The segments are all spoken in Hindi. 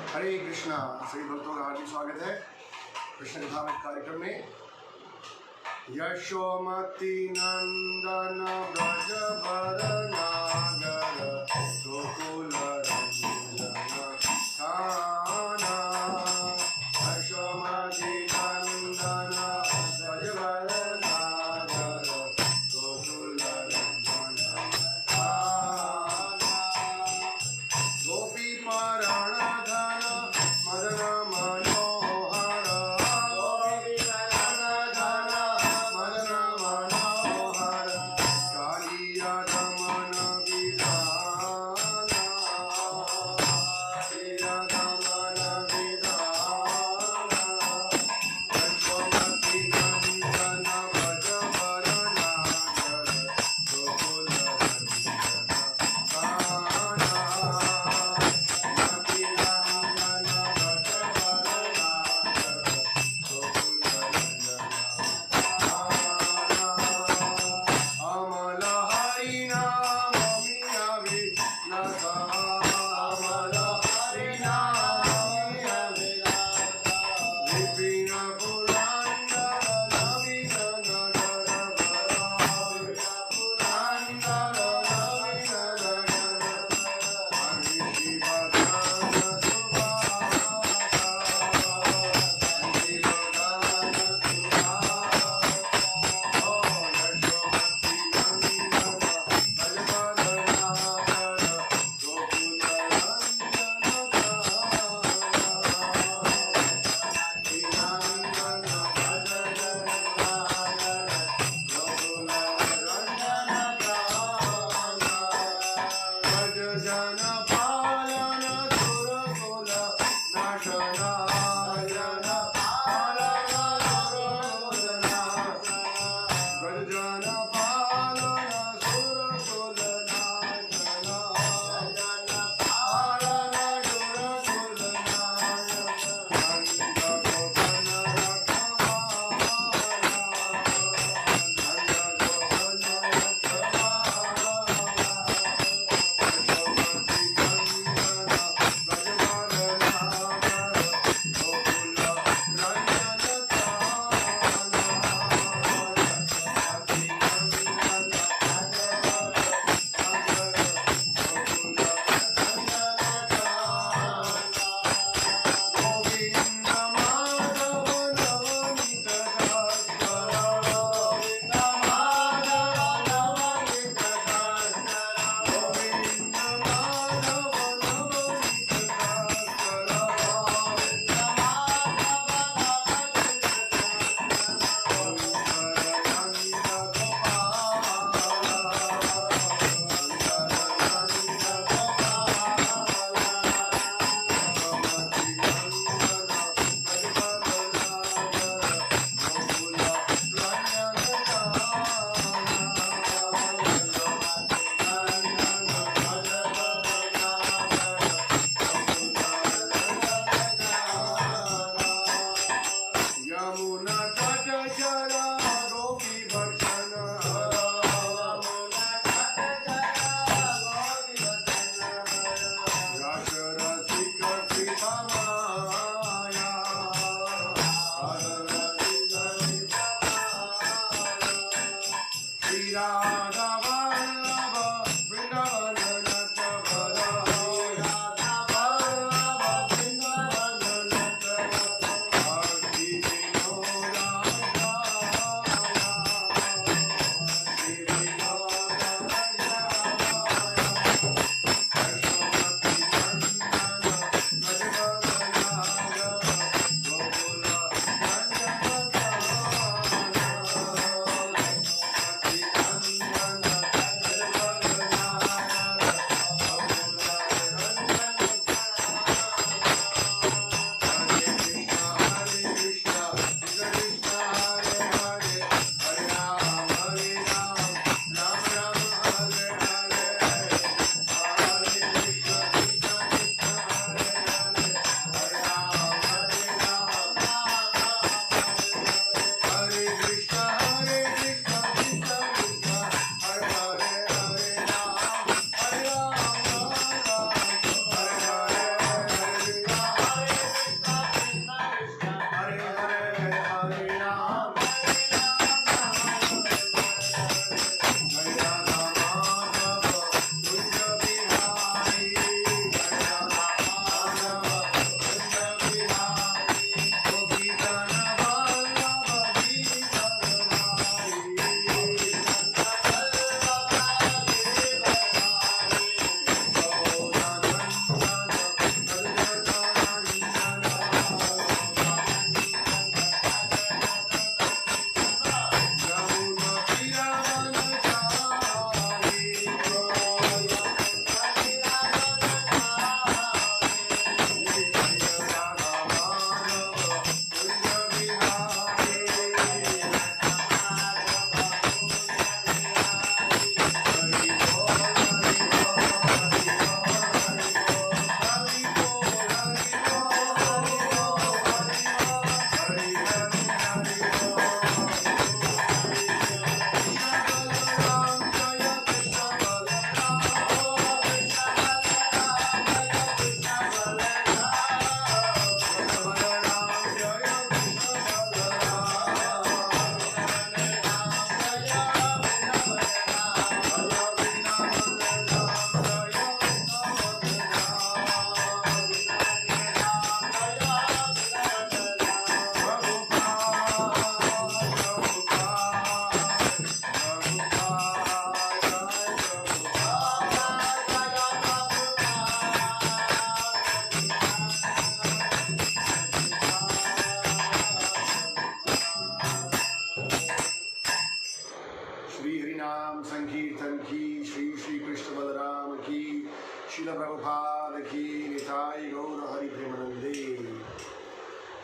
हरे कृष्णा। सभी भक्तों का हार्दिक स्वागत है कृष्ण कथा कार्यक्रम में। यशोमती नंदन ब्रज नागर गोकुल रंजन काना। यशोमती नंदन ब्रज नागर गोकुल रंजन काना। गोपी पारण धन मदन मनोहर। गोपी पारण धन मदन मनोहर। कालिया दमन विधान।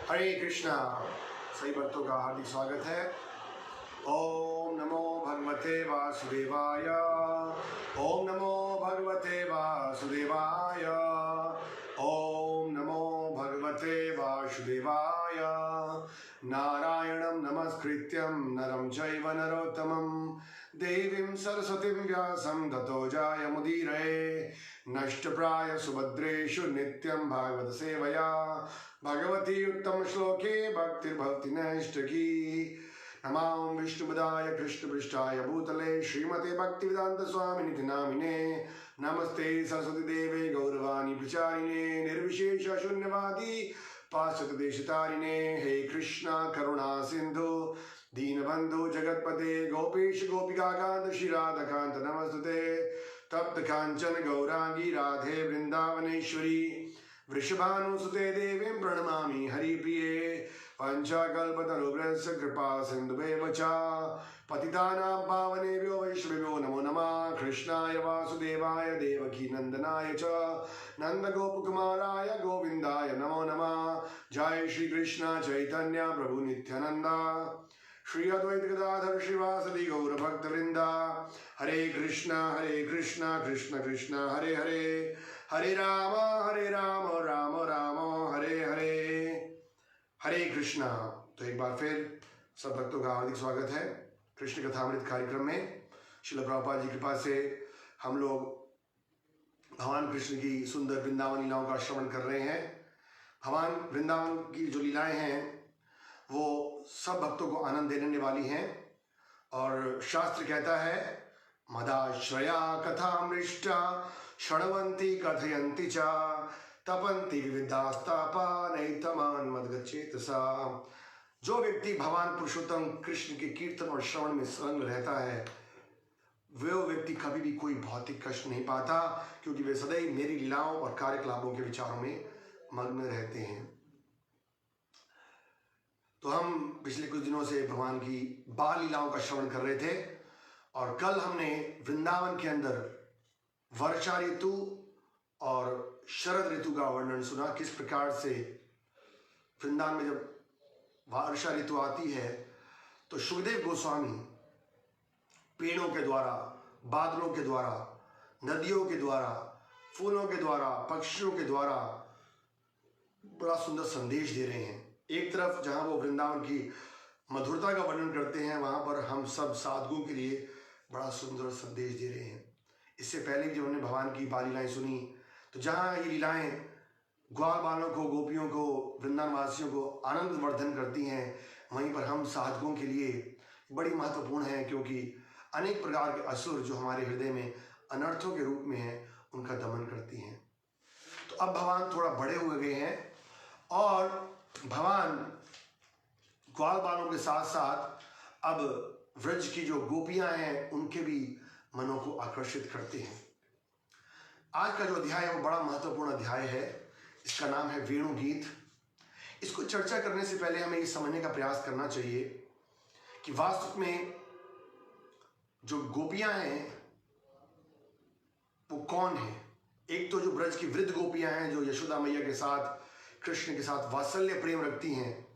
हरे कृष्णा। सही भक्तों का हार्दिक स्वागत है। ओम नमो भगवते वासुदेवाय। ओम नमो भगवते वासुदेवाय। ओम नमो भगवते वासुदेवाय। नारायणं नमस्कृत्यं नरं चैव नरोत्तमं देवीं सरस्वतीं व्यासं ततो जायमुदीरये। नष्टप्राय सुभद्रेषु नित्यं भागवत सेवया भगवती उत्तम श्लोके भक्तिर्भवति नैष्ठकी। नमां विष्णुपदाय कृष्णपृष्ठाय भूतले श्रीमते भक्तिवेदांत स्वामिनिति नामिने। नमस्ते सरस्वती देवे गौरवाणी प्रचारिणे निर्विशेष शून्यवादी पाश्चात्य देशतारिणे। हे कृष्णा करुणा सिंधु दीनबंधु जगतपते गोपेश गोपिकाकांत श्री राधाकांत नमस्तुते। तप्त कांचन गौरांगी राधे वृंदावनेश्वरी वृषभानुसुते देवीं प्रणमामि हरिप्रिये। पंचाकल्पतरुभ्यश्च कृपा सिन्धुभ्येव च पतितानां पावनेभ्यो वैष्णवेभ्यो नमो नमः। कृष्णाय वासुदेवाय देवकी नंदनाय च नंदगोपकुमाराय गोविंदाय नमो नमः। जय श्री कृष्ण चैतन्य प्रभु नित्यानंदा श्री अद्वैत गदाधर श्रीवासदि गौर भक्त वृंदा। हरे कृष्णा कृष्ण कृष्ण हरे हरे हरे राम राम राम हरे हरे। हरे कृष्णा। तो एक बार फिर सब भक्तों का हार्दिक स्वागत है कृष्ण कथामृत कार्यक्रम में। श्रील प्रभुपाद जी की कृपा से हम लोग भगवान कृष्ण की सुंदर वृंदावन लीलाओं का श्रवण कर रहे हैं। भगवान वृंदावन की जो लीलाएं हैं वो सब भक्तों को आनंद देने वाली हैं। और शास्त्र कहता है मदाश्रया कथामृष्टा शृण्वन्ति कथयन्ति च तपन्ति विविधास्तापा नैतमान मद्गच्छेतसा। जो व्यक्ति भगवान पुरुषोत्तम कृष्ण के कीर्तन और श्रवण में संलग्न रहता है वो व्यक्ति कभी भी कोई भौतिक कष्ट नहीं पाता, क्योंकि वे सदैव मेरी लीलाओं और कार्यकलापों के विचारों में मग्न रहते हैं। तो हम पिछले कुछ दिनों से भगवान की बाल लीलाओं का श्रवण कर रहे थे और कल हमने वृंदावन के अंदर वर्षा ऋतु और शरद ऋतु का वर्णन सुना। किस प्रकार से वृंदावन में जब वर्षा ऋतु आती है तो सुखदेव गोस्वामी पेड़ों के द्वारा, बादलों के द्वारा, नदियों के द्वारा, फूलों के द्वारा, पक्षियों के द्वारा बड़ा सुंदर संदेश दे रहे हैं। एक तरफ जहां वो वृंदावन की मधुरता का वर्णन करते हैं वहां पर हम सब साधकों के लिए बड़ा सुंदर संदेश दे रहे हैं। इससे पहले जब हमने भगवान की बाल लीलाएं सुनी तो जहाँ ये लीलाएं ग्वाल बालों को, गोपियों को, वृंदावन वासियों को आनंद वर्धन करती हैं, वहीं पर हम साधकों के लिए बड़ी महत्वपूर्ण है, क्योंकि अनेक प्रकार के असुर जो हमारे हृदय में अनर्थों के रूप में हैं उनका दमन करती हैं। तो अब भगवान थोड़ा बड़े हुए गए हैं और भगवान ग्वाल बालों के साथ साथ अब व्रज की जो गोपियां हैं उनके भी मनों को आकर्षित करते हैं। आज का जो अध्याय है वो बड़ा महत्वपूर्ण अध्याय है। इसका नाम है वेणु गीत। इसको चर्चा करने से पहले हमें ये समझने का प्रयास करना चाहिए कि वास्तव में जो गोपियां हैं वो कौन है। एक तो जो ब्रज की वृद्ध गोपियां हैं जो यशोदा मैया के साथ, कृष्ण के साथ वात्सल्य प्रेम रखती हैं,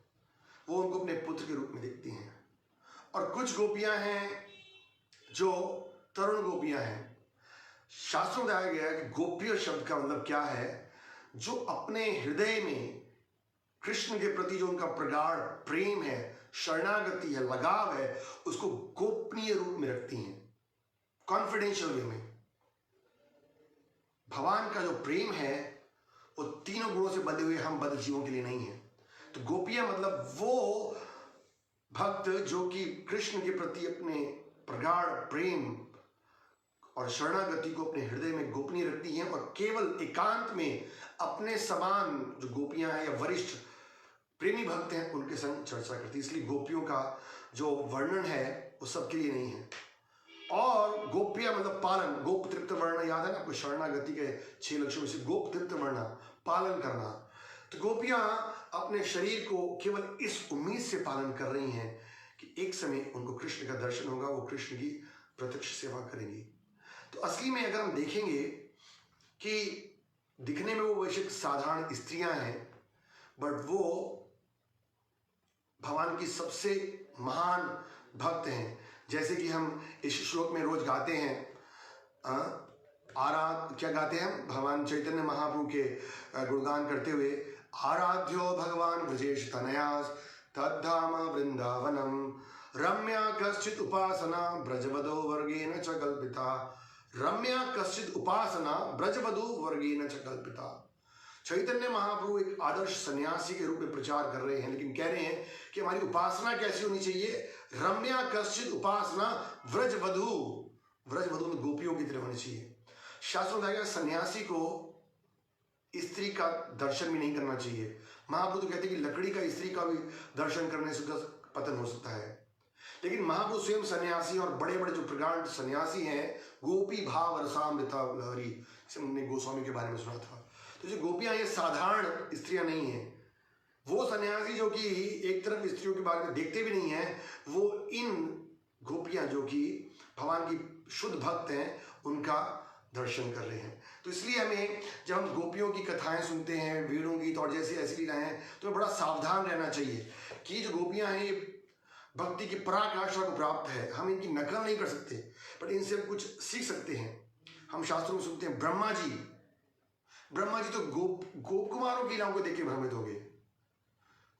वो उनको अपने पुत्र के रूप में देखती हैं। और कुछ गोपियां हैं जो तरुण गोपियां हैं। शास्त्रों में बताया गया है कि गोप्य शब्द का मतलब क्या है, जो अपने हृदय में कृष्ण के प्रति जो उनका प्रगाढ़ प्रेम है, शरणागति है, लगाव है, उसको गोपनीय रूप में रखती हैं, कॉन्फिडेंशियल वे में। भगवान का जो प्रेम है वो तीनों गुणों से बंधे हुए हम बद्ध जीवों के लिए नहीं है। तो गोपियां मतलब वो भक्त जो कि कृष्ण के प्रति अपने प्रगाढ़ प्रेम और शरणागति को अपने हृदय में गोपनीय रखती हैं और केवल एकांत में अपने समान जो गोपियां हैं या वरिष्ठ प्रेमी भक्त हैं उनके संग चर्चा करती है। इसलिए गोपियों का जो वर्णन है वो सबके लिए नहीं है। और गोपियां मतलब पालन, गोप तृप्त वर्ण याद है ना आपको, शरणागति के 6 लक्षणों में से गोप तृप्त वर्ण पालन करना। तो गोपियां अपने शरीर को केवल इस उम्मीद से पालन कर रही हैं कि एक समय उनको कृष्ण का दर्शन होगा, वो कृष्ण की प्रत्यक्ष सेवा करेंगी। तो असली में अगर हम देखेंगे कि दिखने में वो वैसे साधारण स्त्रियां हैं, बट वो भगवान की सबसे महान भक्त हैं। जैसे कि हम इस श्लोक में रोज गाते हैं, क्या गाते हैं हम? भगवान चैतन्य महाप्रभु के गुणगान करते हुए, आराध्यो भगवान ब्रजेश तनयास तद्धाम वृंदावनम रम्या कश्चित उपासना ब्रजवधो वर्गेण च कल्पिता। रम्या कश्चित उपासना ब्रजवधु वर्गेण च कल्पिता। चैतन्य महाप्रभु एक आदर्श सन्यासी के रूप में प्रचार कर रहे हैं, लेकिन कह रहे हैं कि हमारी उपासना कैसी होनी चाहिए? रम्या कश्चित उपासना व्रजवधु, व्रजवधु में गोपियों की तरह होनी चाहिए। शास्त्रों में सन्यासी को स्त्री का दर्शन भी नहीं करना चाहिए। महाप्रभु तो कहते हैं कि लकड़ी का स्त्री का भी दर्शन करने से पतन हो सकता है। लेकिन महाप्रभु स्वयं सन्यासी और बड़े बड़े जो प्रगाढ़ सन्यासी हैं, गोपी भाव रसामृता लहरी, हमने गोस्वामी के बारे में सुना था। तो जो गोपियां ये साधारण स्त्रियां नहीं हैं। वो सन्यासी जो कि एक तरफ स्त्रियों के बारे में देखते भी नहीं हैं, वो इन गोपियां जो कि भगवान की शुद्ध भक्त हैं उनका दर्शन कर रहे हैं। तो इसलिए हमें जब हम गोपियों की कथाएं सुनते हैं, वेणुगीत और जैसी ऐसी लीलाएं, तो बड़ा सावधान रहना चाहिए कि जो गोपियां हैं ये भक्ति की पराकाष्ठा को प्राप्त है। हम इनकी नकल नहीं कर सकते, बट इनसे हम कुछ सीख सकते हैं। हम शास्त्रों में सुनते हैं ब्रह्मा जी तो गोप कुमारों की लीलाओं को देख के भ्रमित हो गए।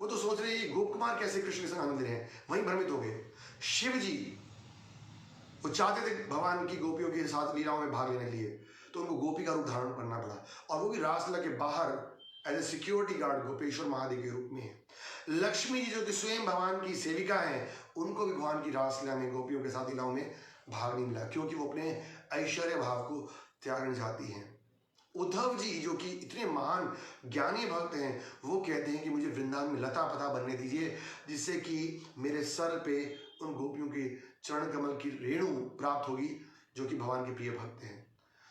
वो तो सोच रहे हैं गोप कुमार कैसे कृष्ण के संग आनंद रहे हैं, वहीं भ्रमित हो गए। शिव जी वो चाहते थे भगवान की गोपियों के साथ लीलाओं में भाग लेने के लिए, तो उनको गोपी का रूप धारण करना पड़ा, और वो भी रासलीला के बाहर as a security guard Gopeshwar Mahadev के रूप में है। लक्ष्मी जी जो कि स्वयं भगवान की सेविका हैं, उनको भी भगवान की रासलीला में गोपियों के साथ लीलाओं में भाग नहीं मिला, क्योंकि वो अपने ऐश्वर्य भाव को त्यागना चाहती हैं। उद्धव जी जो कि इतने महान ज्ञानी भक्त हैं, वो कहते हैं कि मुझे वृंदावन में लता पता बनने दीजिए, जिससे कि मेरे सर पे उन गोपियों के चरण कमल की रेणु प्राप्त होगी जो कि भगवान के प्रिय भक्त हैं।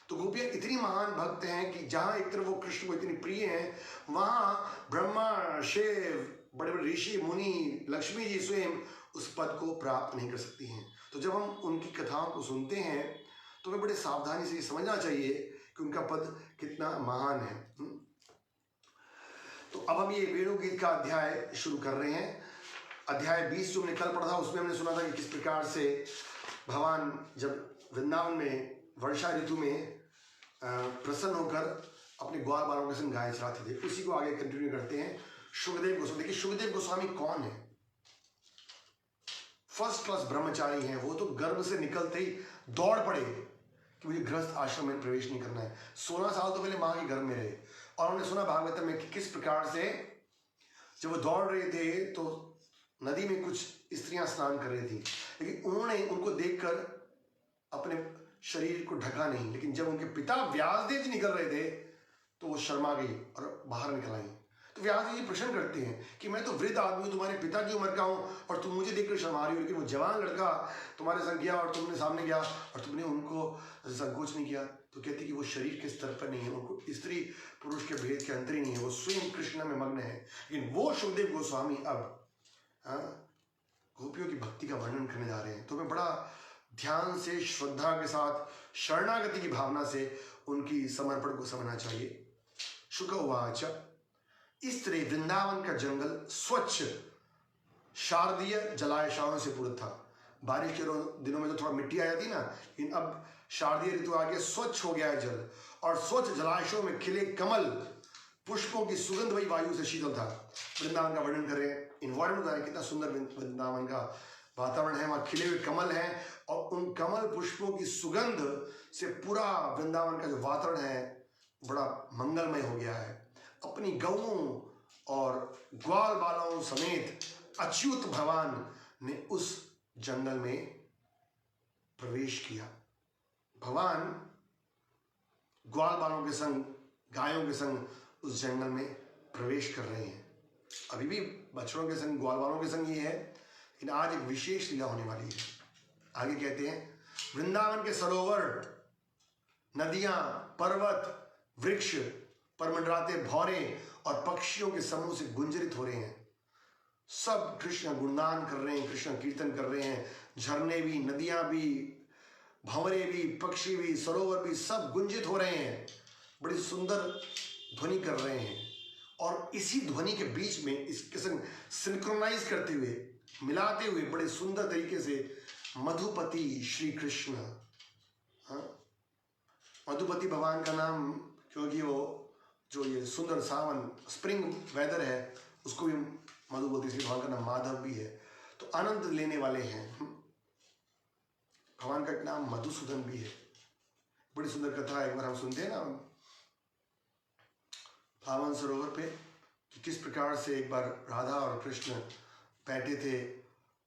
तो गोपियां इतनी महान भक्त हैं कि जहां एक तरफ वो कृष्ण को इतनी प्रिय हैं, वहां ब्रह्मा, शिव, बड़े बड़े ऋषि मुनि, लक्ष्मी जी स्वयं उस पद को प्राप्त नहीं कर सकती हैं। तो जब हम उनकी कथाओं को सुनते हैं तो हमें बड़े सावधानी से समझना चाहिए कि उनका पद कितना महान है। तो अब हम ये वेणुगीत का अध्याय शुरू कर रहे हैं। अध्याय 20 जो हमने कल पढ़ा था, उसमें हमने सुना था कि किस प्रकार से भगवान जब वृंदावन में वर्षा ऋतु में प्रसन्न होकर अपने ग्वाल बालों के संग गाय चराते थे। उसी को आगे कंटिन्यू करते हैं। शुकदेव गोस्वामी, देखिए शुकदेव गोस्वामी कौन है? फर्स्ट क्लास ब्रह्मचारी हैं। वो तो गर्भ से निकलते ही दौड़ पड़े कि मुझे गृहस्थ आश्रम में प्रवेश नहीं करना है। 16 साल तो पहले माँ के गर्भ में रहे, और उन्होंने सुना भागवत में कि किस प्रकार से जब वो दौड़ रहे थे तो नदी में कुछ स्त्रियां स्नान कर रही थी, लेकिन उन्होंने उनको देखकर अपने शरीर को ढका नहीं। लेकिन जब उनके पिता व्यासदेव जी निकल रहे थे तो वो शर्मा गई और बाहर निकल आई। तो व्यास जी प्रश्न करते हैं कि मैं तो वृद्ध आदमी हूँ, तुम्हारे पिता की उम्र का हूँ, और तुम मुझे देखकर शर्मा रही हो, लेकिन वो जवान लड़का तुम्हारे संग गया और तुमने सामने गया और तुमने उनको संकोच नहीं किया। तो कहते कि वो शरीर के स्तर पर नहीं है, उनको स्त्री पुरुष के भेद के अंतर ही नहीं है, वो स्वयं कृष्ण में मग्न है। लेकिन वो शुकदेव गोस्वामी अब गोपियों की भक्ति का वर्णन करने जा रहे हैं। तो हमें बड़ा ध्यान से, श्रद्धा के साथ, शरणागति की भावना से उनकी समर्पण को समझना चाहिए। शुक उवाच, इस तरह वृंदावन का जंगल स्वच्छ शारदीय जलाशयों से पूर्ण था। बारिश के दिनों में तो थोड़ा मिट्टी आ जाती ना, लेकिन अब शारदीय ऋतु आ गया, स्वच्छ हो गया है जल, और स्वच्छ जलाशयों में खिले कमल, पुष्पों की सुगंध वही वायु से शीतल था। वृंदावन का वर्णन करें, इन्वायरमेंट कितना सुंदर वृंदावन का वातावरण है। वहाँ खिले हुए कमल हैं, और उन कमल पुष्पों की सुगंध से पूरा वृंदावन का जो वातावरण है बड़ा मंगलमय हो गया है। अपनी गौओं और ग्वाल बालों समेत अच्युत भगवान ने उस जंगल में प्रवेश किया। भगवान ग्वाल बालों के संग, गायों के संग उस जंगल में प्रवेश कर रहे हैं। अभी भी बछड़ों के संग, ग्वाल बालों के संग ये है, लेकिन आज एक विशेष लीला होने वाली है। आगे कहते हैं, वृंदावन के सरोवर, नदियां, पर्वत, वृक्ष पर मंडराते भौरे और पक्षियों के समूह से गुंजरित हो रहे हैं। सब कृष्ण गुणगान कर रहे हैं, कृष्ण कीर्तन कर रहे हैं। झरने भी, नदियां भी, भंवरे भी, पक्षी भी, सरोवर भी, सब गुंजित हो रहे हैं, बड़ी सुंदर ध्वनि कर रहे हैं। और और इसी ध्वनि के बीच में इसके संग सिंक्रोनाइज करते हुए, मिलाते हुए बड़े सुंदर तरीके से मधुपति श्री कृष्ण, मधुपति भगवान का नाम, क्योंकि वो जो ये सुंदर सावन स्प्रिंग वेदर है उसको भी मधुपति श्री भगवान का नाम माधव भी है, तो आनंद लेने वाले हैं। भगवान का नाम मधुसूदन भी है। बड़ी सुंदर कथा एक बार हम सुनते हैं ना पावन सरोवर पे, कि किस प्रकार से एक बार राधा और कृष्ण बैठे थे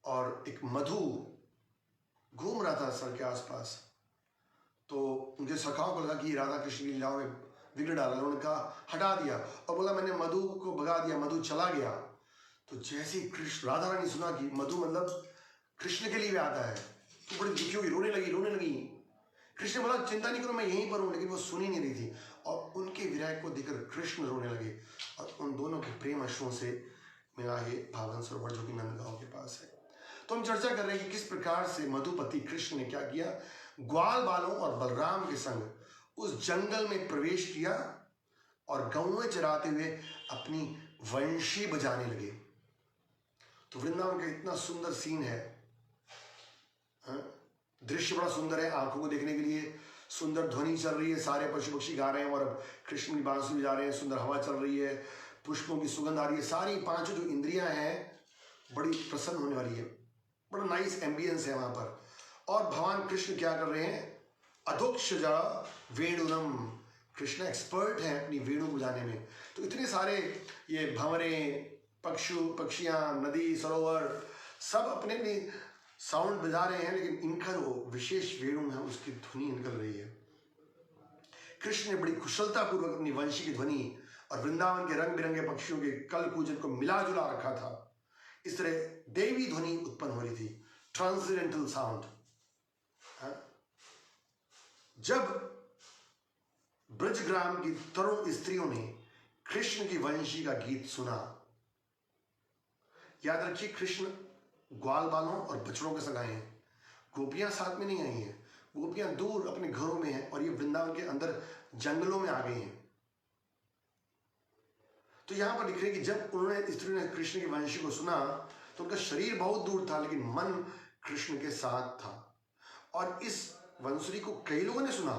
और एक मधु घूम रहा था सर के आसपास, तो उनके सखाओं को लगा कि राधा कृष्ण की लीलाओं में बिगड़ डाला, उन्होंने कहा हटा दिया और बोला मैंने मधु को भगा दिया, मधु चला गया। तो जैसे ही कृष्ण राधा रानी सुना कि मधु मतलब कृष्ण के लिए भी आता है, तो बड़ी दुखी होगी, रोने लगी। कृष्ण बोला चिंता नहीं करो मैं यहीं पर हूँ, लेकिन वो सुनी नहीं रही थी और उनके विरह को देखकर कृष्ण रोने लगे और उन दोनों के प्रेम अश्रुओं से मिला है पावन सरोवर जो कि नंदगांव के पास है। तो हम चर्चा कर रहे हैं कि किस प्रकार से मधुपति कृष्ण ने क्या किया, ग्वाल बालों और बलराम के संग उस जंगल में प्रवेश किया और गौएं चराते हुए अपनी वंशी बजाने लगे। तो वृंदावन का इतना सुंदर सीन है, दृश्य बड़ा सुंदर है, आंखों को देखने के लिए सुंदर ध्वनि चल रही है, सारे पशु पक्षी गा रहे हैं और अब कृष्ण की बांसुरी बजा रहे हैं, सुंदर हवा चल रही है, पुष्पों की सुगंध आ रही है, सारी पांचों जो इंद्रियां हैं बड़ी प्रसन्न होने वाली है, बड़ा नाइस एम्बियंस है वहां पर। और भगवान कृष्ण क्या कर रहे हैं, अधोक्षजा वेणुनम, कृष्ण एक्सपर्ट हैं अपनी वेणु बजाने में। तो इतने सारे ये भंवरे, पक्षियां, नदी, सरोवर सब अपने अपने साउंड बजा रहे हैं, लेकिन इनका जो विशेष वेणु है उसकी ध्वनि निकल रही है। कृष्ण ने बड़ी कुशलता पूर्वक अपनी वंशी की ध्वनि और वृंदावन के रंग बिरंगे पक्षियों के कल कूजन को मिला जुला रखा था। इस तरह देवी ध्वनि उत्पन्न हो रही थी, ट्रांसेंडेंटल साउंड। जब ब्रजग्राम की तरुण स्त्रियों ने कृष्ण की वंशी का गीत सुना, याद रखिए कृष्ण ग्वाल बालों और बछड़ों के संग आए हैं, गोपियां साथ में नहीं आई हैं, गोपियां दूर अपने घरों में हैं और ये वृंदावन के अंदर जंगलों में आ गई हैं। तो यहां पर लिख रहे कि जब उन्होंने स्त्री ने कृष्ण की वंशी को सुना तो उनका शरीर बहुत दूर था लेकिन मन कृष्ण के साथ था। और इस वंशुरी को कई लोगों ने सुना,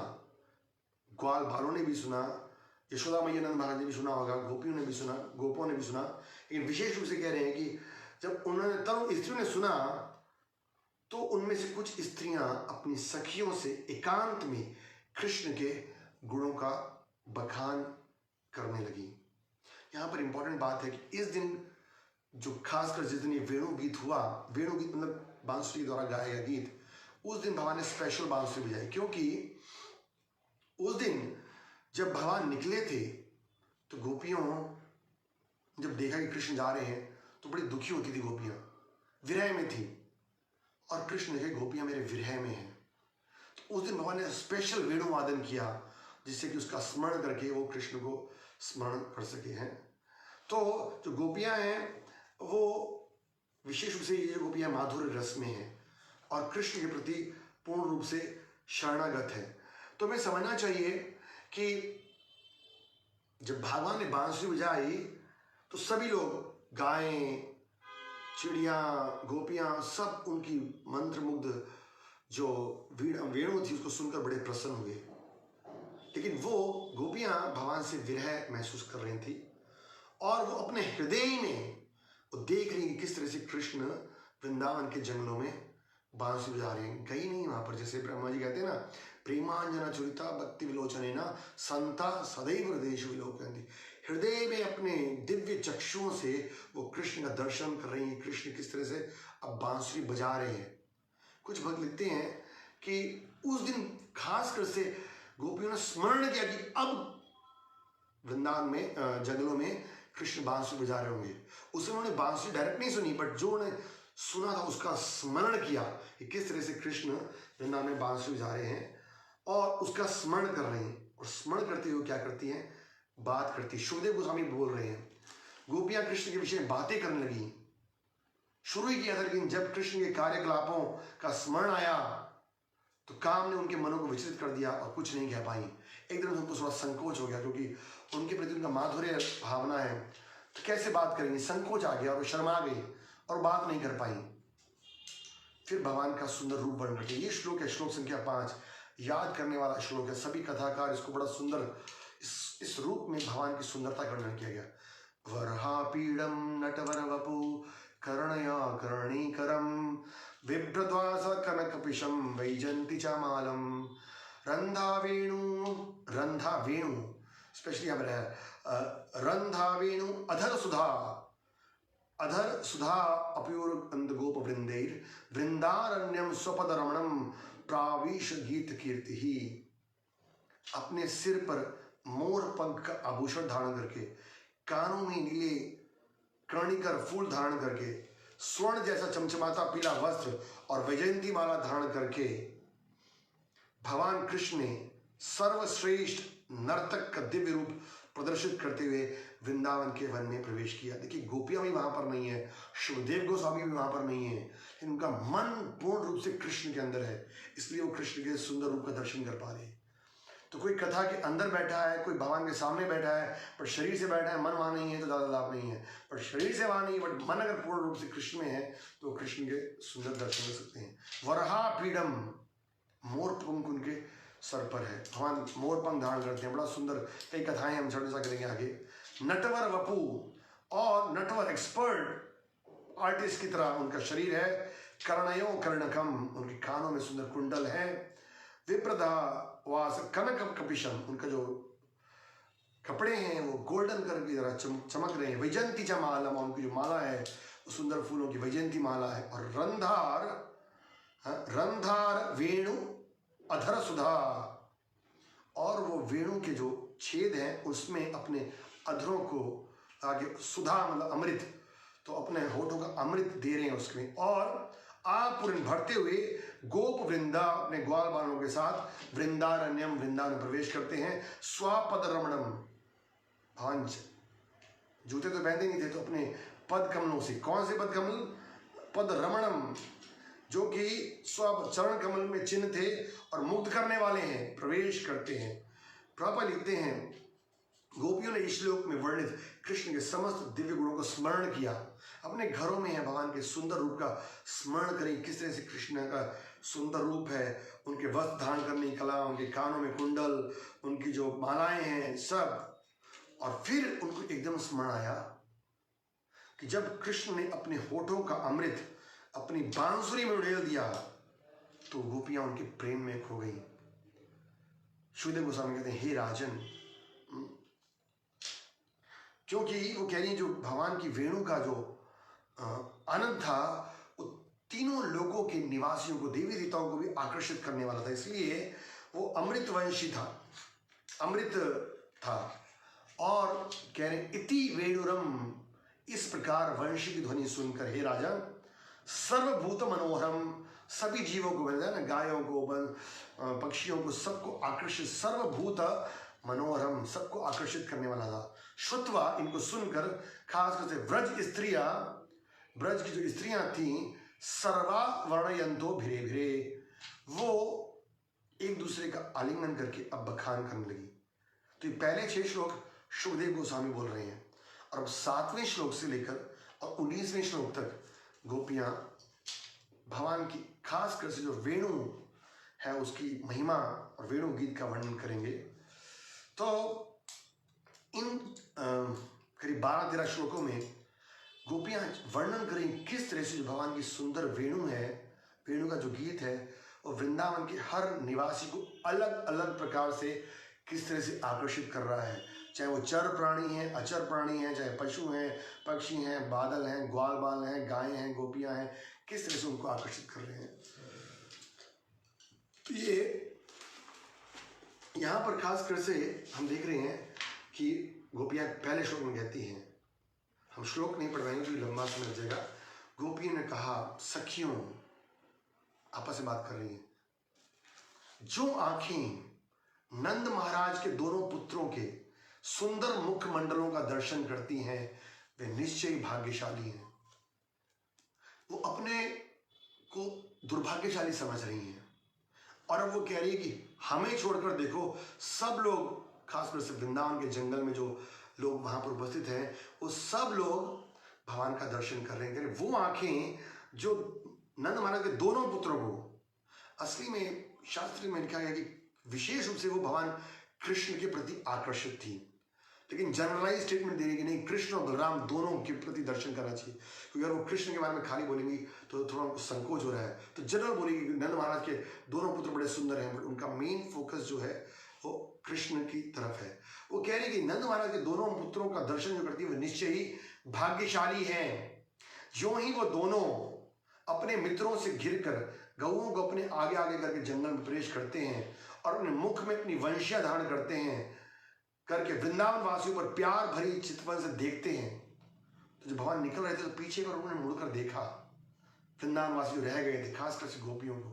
ग्वाल बालों ने भी सुना, यशोदा मैया नंद महाराज ने भी सुना होगा, गोपियों ने भी सुना, गोपों ने भी सुना, लेकिन विशेष रूप से कह रहे हैं कि जब उन्होंने तरुण स्त्रियों ने सुना तो उनमें से कुछ स्त्रियां अपनी सखियों से एकांत में कृष्ण के गुणों का बखान करने लगी। यहाँ पर इंपॉर्टेंट बात है कि इस दिन जो खासकर जिस दिन ये वेणु गीत हुआ, वेणु गीत मतलब बांसुरी द्वारा गाया गया गीत, उस दिन भगवान ने स्पेशल बांसुरी बजाई, क्योंकि उस दिन जब भगवान निकले थे तो गोपियों जब देखा कि कृष्ण जा रहे हैं तो बड़ी दुखी होती थी, गोपियां विरह में थी और कृष्ण देखे गोपियां मेरे विरह में हैं। तो उस दिन भगवान ने स्पेशल वेणु वादन किया जिससे कि उसका स्मरण करके वो कृष्ण को स्मरण कर सके हैं। तो जो गोपियां हैं वो विशेष रूप से ये गोपियां माधुर्य रस में हैं और कृष्ण के प्रति पूर्ण रूप से शरणागत है। तो हमें समझना चाहिए कि जब भगवान ने बांसुरी बजाई तो सभी लोग, गायें, चिड़िया, गोपियां, सब उनकी मंत्रमुग्ध जो वेणु थी उसको सुनकर बड़े प्रसन्न हुए। लेकिन वो गोपियां भगवान से विरह महसूस कर रही थी और वो अपने हृदय में वो देख रही कि किस तरह से कृष्ण वृंदावन के जंगलों में बांसुरी बजा रहे हैं। गई नहीं वहां पर, जैसे ब्रह्मा जी कहते हैं ना, प्रेमांजना चुरिता भक्ति विलोचने ना संता सदैव हृदय विलोकयन्ति। हृदय में अपने दिव्य चक्षुओं से वो कृष्ण का दर्शन कर रही हैं, कृष्ण किस तरह से अब बांसुरी बजा रहे हैं। कुछ भक्त लिखते हैं कि उस दिन खासकर से गोपियों ने स्मरण किया कि अब वृंदावन में जंगलों में कृष्ण बांसुरी बजा रहे होंगे। उस समय उन्होंने बांसुरी डायरेक्ट नहीं सुनी, बट जो उन्होंने सुना था उसका स्मरण किया कि किस तरह से कृष्ण वृंदावन में बांसुरी बजा रहे हैं और उसका स्मरण कर रहे हैं। और स्मरण करते हुए क्या करती हैं, बात करती। सुखदेव गोस्वामी बोल रहे हैं गोपियां कृष्ण के विषय में बातें करने लगी। शुरू ही किया था, लेकिन जब कृष्ण के कार्यकलापों का स्मरण आया तो काम ने उनके मनों को विचलित कर दिया और कुछ नहीं कह पाई। एकदम उनको थोड़ा संकोच हो गया क्योंकि उनके प्रति उनका माधुर्य भावना है, तो कैसे बात करेंगी, संकोच आ गया और वो शर्मा गई और बात नहीं कर पाई। फिर भगवान का सुंदर रूप वर्णन करते हैं। ये श्लोक है श्लोक संख्या 5, याद करने वाला श्लोक है। सभी कथाकार इसको बड़ा सुंदर इस रूप में भगवान की सुंदरता का वर्णन किया गया। वरहापीडम नटवर वपु कर्णया कर्णीकरम विभ्रद्वास कनकपिशम वैजंती चामालम रंधा वेणु स्पेशली यहाँ पर रंधा वेणु अधर सुधा अपूर्व गोप वृंदेर वृंदारण्यम स्वपद रमणम प्राविश गीत कीर्ति ही। अपने सिर पर मोर पंख का आभूषण धारण करके, कानों में नीले कर्णिकर फूल धारण करके, स्वर्ण जैसा चमचमाता पीला वस्त्र और वैजयंती माला धारण करके भगवान कृष्ण ने सर्वश्रेष्ठ नर्तक का दिव्य रूप प्रदर्शित करते हुए वृंदावन के वन में प्रवेश किया। देखिए गोपियां भी वहां पर नहीं है, शुभदेव गोस्वामी भी वहां पर नहीं है, लेकिन उनका मन पूर्ण रूप से कृष्ण के अंदर है, इसलिए वो कृष्ण के सुंदर रूप का दर्शन कर पा रहे हैं। तो कोई कथा के अंदर बैठा है, कोई भगवान के सामने बैठा है, पर शरीर से बैठा है, मन वहां नहीं है, तो ज्यादा लाभ नहीं है। पर शरीर से वहां नहीं, बट मन अगर पूर्ण रूप से कृष्ण में है तो कृष्ण के सुंदर दर्शन कर सकते हैं। वरहा पीडम, मोर पंख उनके सर पर है, भगवान मोर पंख धारण करते हैं, बड़ा सुंदर। कई कथाएं हम चर्चा करेंगे आगे। नटवर वपु, और नटवर एक्सपर्ट आर्टिस्ट की तरह उनका शरीर है। कर्णयो कर्णकम, उनके कानों में सुंदर कुंडल है। विप्रदा वास कनक कपिशम, उनका जो कपड़े हैं वो गोल्डन कलर की तरह चमक रहे हैं। वैजंती च मालम, उनकी जो माला है वो सुंदर फूलों की वैजंती माला है। और रंधार वेणु अधर सुधा, और वो वेणु के जो छेद हैं उसमें अपने अधरों को आगे, सुधा मतलब अमृत, तो अपने होठों का अमृत दे रहे हैं उसमें। और आपूर्ण भरते हुए गोप वृंदा, अपने ग्वाल बालों के साथ वृंदारण्यम, वृंदावन प्रवेश करते हैं। स्वापद रमणम, भगवान जूते तो पहनते नहीं थे, तो अपने पद कमलों से, कौन से पद कमल, पद रमणम, जो कि स्व चरण कमल में चिन्ह थे और मुक्त करने वाले हैं, प्रवेश करते हैं। प्रभुपाद लिखते हैं गोपियों ने इस श्लोक में वर्णित कृष्ण के समस्त दिव्य गुणों को स्मरण किया। अपने घरों में है भगवान के सुंदर रूप का स्मरण करें, किस तरह से कृष्ण का सुंदर रूप है, उनके वस्त्र धारण करने की कला, उनके कानों में कुंडल, उनकी जो मालाएं हैं सब। और फिर उनको एकदम स्मरण आया कि जब कृष्ण ने अपने होठों का अमृत अपनी बांसुरी में उड़ेल दिया तो गोपियां उनके प्रेम में खो गई। शुभदेव गोस्वामी कहते हैं, हे राजन, क्योंकि वो कह रही है जो भगवान की वेणु का जो आनंद था वो तीनों लोगों के निवासियों को, देवी देवताओं को भी आकर्षित करने वाला था, इसलिए वो अमृतवंशी था, अमृत था। और कह रहे इति वेणुरम, इस प्रकार वंशी की ध्वनि सुनकर हे राजन, सर्वभूत मनोहरम, सभी जीवों को, ना गायों को, पक्षियों को, सबको आकर्षित, सर्वभूत मनोहरम, सबको आकर्षित करने वाला था। श्रुत्वा, इनको सुनकर, खासकर से व्रज स्त्रियां, ब्रज की जो स्त्रियां थीं, सर्वा वर्णयंतो भिरे भिरे, वो एक दूसरे का आलिंगन करके अब बखान करने लगी। तो ये पहले 6 श्लोक शुभदेव गोस्वामी बोल रहे हैं, और अब 7वें श्लोक से लेकर और 19वें श्लोक तक गोपियां भगवान की खासकर से जो वेणु है उसकी महिमा और वेणु गीत का वर्णन करेंगे। तो इन करीब 12-13 श्लोकों में गोपियां वर्णन करेंगी किस तरह से जो भगवान की सुंदर वेणु है, वेणु का जो गीत है वो वृंदावन के हर निवासी को अलग अलग प्रकार से किस तरह से आकर्षित कर रहा है। चाहे वो चर प्राणी हैं, अचर प्राणी हैं, चाहे पशु हैं, पक्षी हैं, बादल हैं, ग्वाल बाल हैं, गायें हैं, गोपियां हैं, किस तरह से उनको आकर्षित कर रहे हैं। तो ये यहाँ पर खास कर से हम देख रहे हैं कि गोपियां पहले श्लोक में कहती हैं, हम श्लोक नहीं पढ़वाएंगे क्योंकि लंबा समय लग जाएगा। गोपियों ने कहा, सखियों, आपस में बात कर रही हैं, जो आंखें नंद महाराज के दोनों पुत्रों के सुंदर मुखमंडलों का दर्शन करती हैं वे निश्चय ही भाग्यशाली हैं। वो अपने को दुर्भाग्यशाली समझ रही हैं और अब वो कह रही है कि हमें छोड़कर देखो, सब लोग खासकर से वृंदावन के जंगल में जो लोग वहां पर उपस्थित हैं, वो सब लोग भगवान का दर्शन कर रहे हैं। वो आंखें जो नंद महाराज के दोनों पुत्रों को, असली में शास्त्र में लिखा गया कि विशेष रूप से वो भगवान कृष्ण के प्रति आकर्षित थी, लेकिन जनरलाइज स्टेटमेंट देने की नहीं, कृष्ण और बलराम दोनों के प्रति दर्शन करना चाहिए। क्योंकि अगर वो कृष्ण के बारे में खाली बोलेंगी तो थोड़ा उनको संकोच हो रहा है, तो जनरल बोलेगी कि नंद महाराज के दोनों पुत्र बड़े सुंदर हैं, बट उनका मेन फोकस जो है वो कृष्ण की तरफ है। वो कह रही कि नंद महाराज के दोनों पुत्रों का दर्शन जो करती है वो निश्चय ही भाग्यशाली हैं। जो ही वो दोनों अपने मित्रों से घिरकर गौओं को अपने आगे आगे करके जंगल में प्रवेश करते हैं और अपने मुख में अपनी वंशिया धारण करते हैं करके वृंदावन वासियों पर प्यार भरी चितवन से देखते हैं, तो जब भगवान निकल रहे थे तो पीछे पर उन्होंने मुड़कर देखा वृंदावन वासी जो रह गए थे, खासकर से गोपियों को,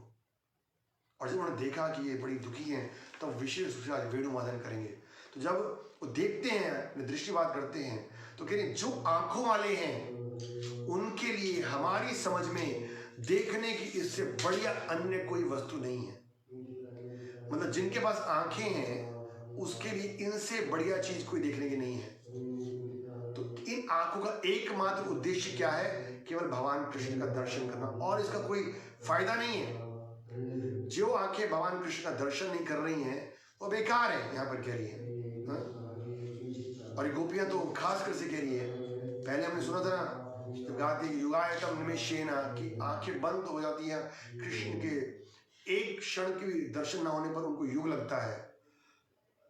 और जब उन्होंने देखा कि ये बड़ी दुखी हैं तब तो विशेष रूप से आज वेणुवादन करेंगे। तो जब वो देखते हैं, अपनी दृष्टिपात करते हैं, तो कह रहे जो आंखों वाले हैं उनके लिए हमारी समझ में देखने की इससे बढ़िया अन्य कोई वस्तु नहीं है। मतलब जिनके पास आंखें हैं उसके लिए इनसे बढ़िया चीज कोई देखने की नहीं है। तो इन आंखों का एकमात्र उद्देश्य क्या है? केवल भगवान कृष्ण का दर्शन करना, और इसका कोई फायदा नहीं है। जो आंखें भगवान कृष्ण का दर्शन नहीं कर रही हैं वो बेकार है, यहां पर कह रही है। और ये गोपियां तो खास कर से कह रही है, पहले हमने सुना था ना जब गाती है युगायतम निमेषेन की आंखें बंद हो जाती हैं कृष्ण के, एक क्षण के भी दर्शन ना होने पर उनको युग लगता है।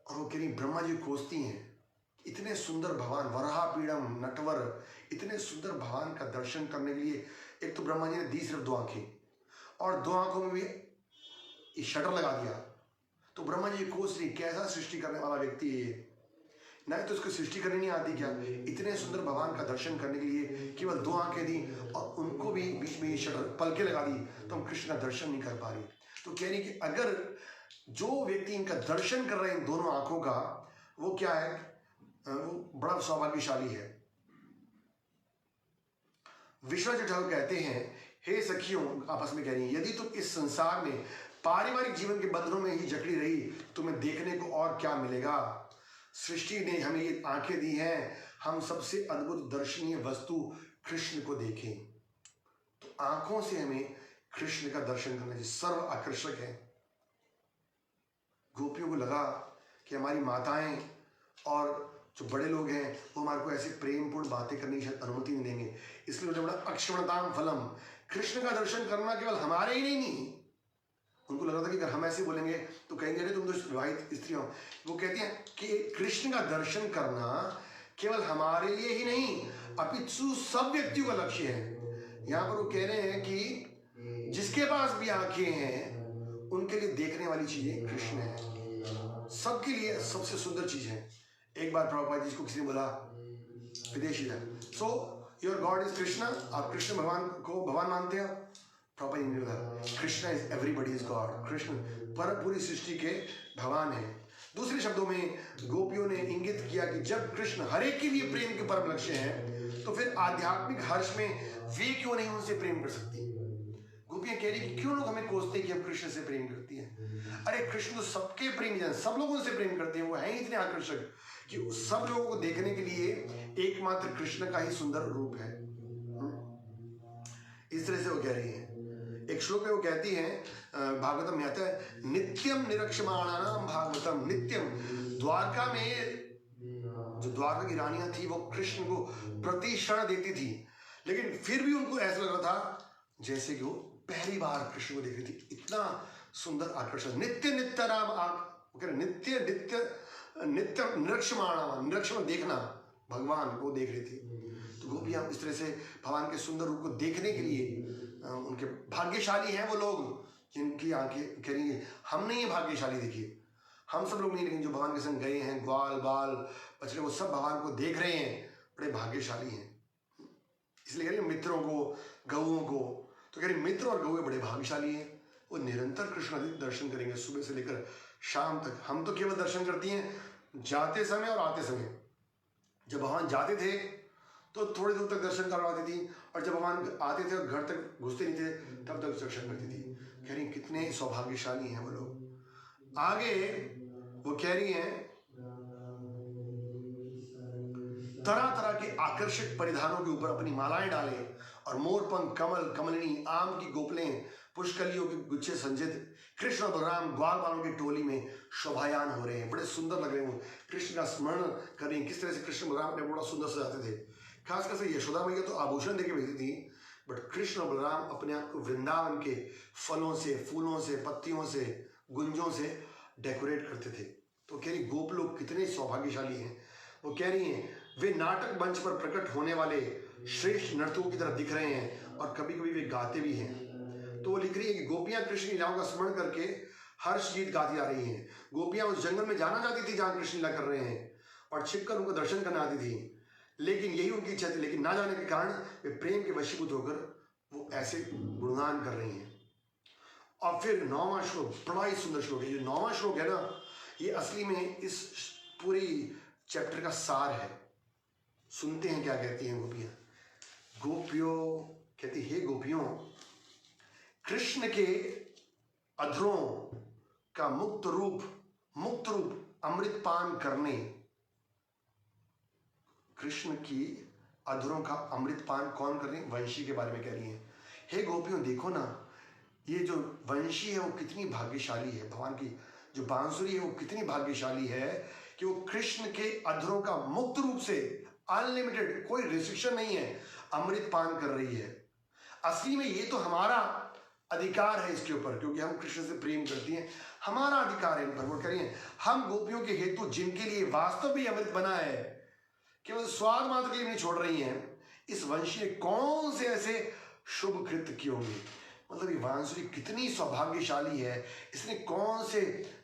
और वो कह रही ब्रह्मा जी खोजती हैं, इतने सुंदर भगवान वराह पीड़म नटवर, इतने सुंदर भगवान का दर्शन करने के लिए एक तो ब्रह्मा जी ने दी सिर्फ 2 आंखें, और 2 आंखों में भी ये शटर लगा दिया। तो ब्रह्मा जी खोज रही कैसा सृष्टि करने वाला व्यक्ति है ये, नहीं तो उसको सृष्टि करनी नहीं आती क्या? इतने सुंदर भगवान का दर्शन करने के लिए केवल 2 आंखें दी और उनको भी बीच में ये शटर पलके लगा दी, तो हम कृष्ण का दर्शन नहीं कर पा रही। तो कह रही कि अगर जो व्यक्ति इनका दर्शन कर रहे हैं इन दोनों आंखों का, वो क्या है? वो बड़ा सौभाग्यशाली है। विश्वनाथ ठाकुर कहते हैं, हे सखियों, आपस में कह रही हैं, यदि तुम इस संसार में पारिवारिक जीवन के बंधनों में ही जकड़ी रही, तुम्हें देखने को और क्या मिलेगा? सृष्टि ने हमें ये आंखें दी हैं, हम सबसे अद्भुत दर्शनीय वस्तु कृष्ण को देखें। तो आंखों से हमें कृष्ण का दर्शन करना चाहिए, सर्व आकर्षक है। गोपियों को लगा कि हमारी माताएं और जो बड़े लोग हैं वो हमारे को ऐसे प्रेमपूर्ण बातें करने की शायद अनुमति नहीं देंगे, इसलिए उन्होंने बोला अक्षमणताम फलम, कृष्ण का दर्शन करना केवल हमारे ही नहीं। उनको लग रहा था कि अगर हम ऐसे बोलेंगे तो कहेंगे अरे तुम तो विवाहित स्त्री हो। वो कहती हैं कि कृष्ण का दर्शन करना केवल हमारे लिए ही नहीं अपितु सब व्यक्तियों का लक्ष्य है। यहाँ पर वो कह रहे हैं कि जिसके पास भी आंखें हैं उनके लिए देखने वाली चीजें कृष्ण है, सबके लिए सबसे सुंदर चीज है। एक बार प्रभुपाद जी को किसी ने बोला, विदेशी था, so your God is Krishna, आप कृष्ण भगवान को भगवान मानते हो? प्रॉपर इंग्लिश था, Krishna is everybody is God, Krishna पर पूरी सृष्टि के भगवान है। दूसरे शब्दों में गोपियों ने इंगित किया कि जब कृष्ण हर एक के लिए प्रेम के परम लक्ष्य है, तो फिर आध्यात्मिक हर्ष में वे क्यों नहीं उनसे प्रेम कर सकती? गोपियां कह रही कि क्यों लोग हमें कोसते कि हम कृष्ण से प्रेम करती हैं? अरे कृष्ण तो सबके प्रेमी हैं, सब लोगों से प्रेम करते हैं, वो हैं इतने आकर्षक कि सब लोगों को देखने के लिए एकमात्र कृष्ण का ही सुंदर रूप है। इस तरह से वो कह रही है। एक श्लोक में वो कहती हैं, भागवतम में आता है, नित्यम निरक्षमाणानाम भागवतम नित्यम। द्वारका में जो द्वारका की रानियां थी वो कृष्ण को प्रति क्षण देती थी, लेकिन फिर भी उनको ऐसा लग रहा था जैसे कि वो पहली बार कृष्ण को देख रही थी। इतना सुंदर आकर्षण, नित्य नित्य राम, नित्य नित्य नित्य निरक्षमाणाम, निरक्षण देखना, भगवान को देख रही थी। तो गोपियां इस तरह से भगवान के सुंदर रूप को देखने के लिए उनके भाग्यशाली हैं वो लोग जिनकी आंखें करेंगे। हमने ये भाग्यशाली देखिए, हम सब लोग नहीं, लेकिन जो भगवान के संग गए हैं, ग्वाल बाल बछड़े, वो सब भगवान को देख रहे हैं, बड़े भाग्यशाली हैं। इसलिए कह रही मित्रों को, गौओं को, तो कह रही मित्र और गौएं बड़े भाग्यशाली हैं, वो निरंतर कृष्ण दर्शन करेंगे सुबह से लेकर शाम तक। हम तो केवल दर्शन करती हैं जाते समय और आते समय। जब भगवान जाते थे तो थोड़ी दूर तक दर्शन करवाती थी, और जब भगवान आते थे और घर तक घुसते नहीं थे तब तक दर्शन करती थी। कह रही कितने सौभाग्यशाली हैं वो लोग। आगे वो कह रही हैं, तरह तरह के आकर्षक परिधानों के ऊपर अपनी मालाएं डालें और मोरपंख, कमल, कमलिनी, आम की गोपलें, पुष्कलियों के गुच्छे संजित कृष्ण और बलराम ग्वाल बालों की टोली में शोभायान हो रहे हैं। बड़े सुंदर लग रहे हैं, वो कृष्ण का स्मरण कर रहे हैं। किस तरह से कृष्ण बलराम अपने बड़ा सुंदर सजाते थे। खासकर से यशोदा मैया तो आभूषण देके भेजती थी, बट कृष्ण और बलराम अपने आप को वृंदावन के फलों से, फूलों से, पत्तियों से, गुंजों से डेकोरेट करते थे। तो कह रही गोप लोग कितने सौभाग्यशाली हैं। वो कह रही हैं वे नाटक मंच पर प्रकट होने वाले श्रेष्ठ नर्तकों की तरह दिख रहे हैं और कभी कभी वे गाते भी हैं। तो वो लिख रही है कि गोपियां कृष्ण लीलाओं का स्मरण करके हर्ष गीत गाती आ रही हैं। गोपियां उस जंगल में जाना चाहती थी जहां कृष्ण लीला कर रहे हैं और छिपकर उनको दर्शन करना आती थी, लेकिन यही उनकी इच्छा थी। लेकिन ना जाने के कारण वे प्रेम के वशीभूत होकर वो ऐसे गुणगान कर रही हैं। और फिर 9वां श्लोक बड़ा ही सुंदर श्लोक है। जो 9वां श्लोक है ना, ये असली में इस पूरी चैप्टर का सार है। सुनते हैं क्या कहती हैं गोपियां। गोपियों कहती, हे गोपियों, कृष्ण के अधरों का मुक्त रूप अमृत पान करने, कृष्ण की अधरों का अमृत पान कौन कर रही है? वंशी के बारे में कह रही है। हे गोपियों, देखो ना, ये जो वंशी है वो कितनी भाग्यशाली है। भगवान की जो बांसुरी है वो कितनी भाग्यशाली है कि वो कृष्ण के अधरों का मुक्त रूप से, अनलिमिटेड, कोई रिस्ट्रिक्शन नहीं है, अमृत पान कर रही है। असली में ये तो हमारा अधिकार है इसके ऊपर, क्योंकि हम कृष्ण से प्रेम करती हैं, हमारा अधिकार है इन पर। वो कह रही है हम गोपियों के हेतु जिनके लिए वास्तव में अमृत बना है, केवल स्वाद मात्र के लिए नहीं छोड़ रही हैं, इस वंशी ने कौन से ऐसे शुभ कृत्य किए होंगे। मतलब ये बांसुरी कितनी सौभाग्यशाली है, इसने कौन से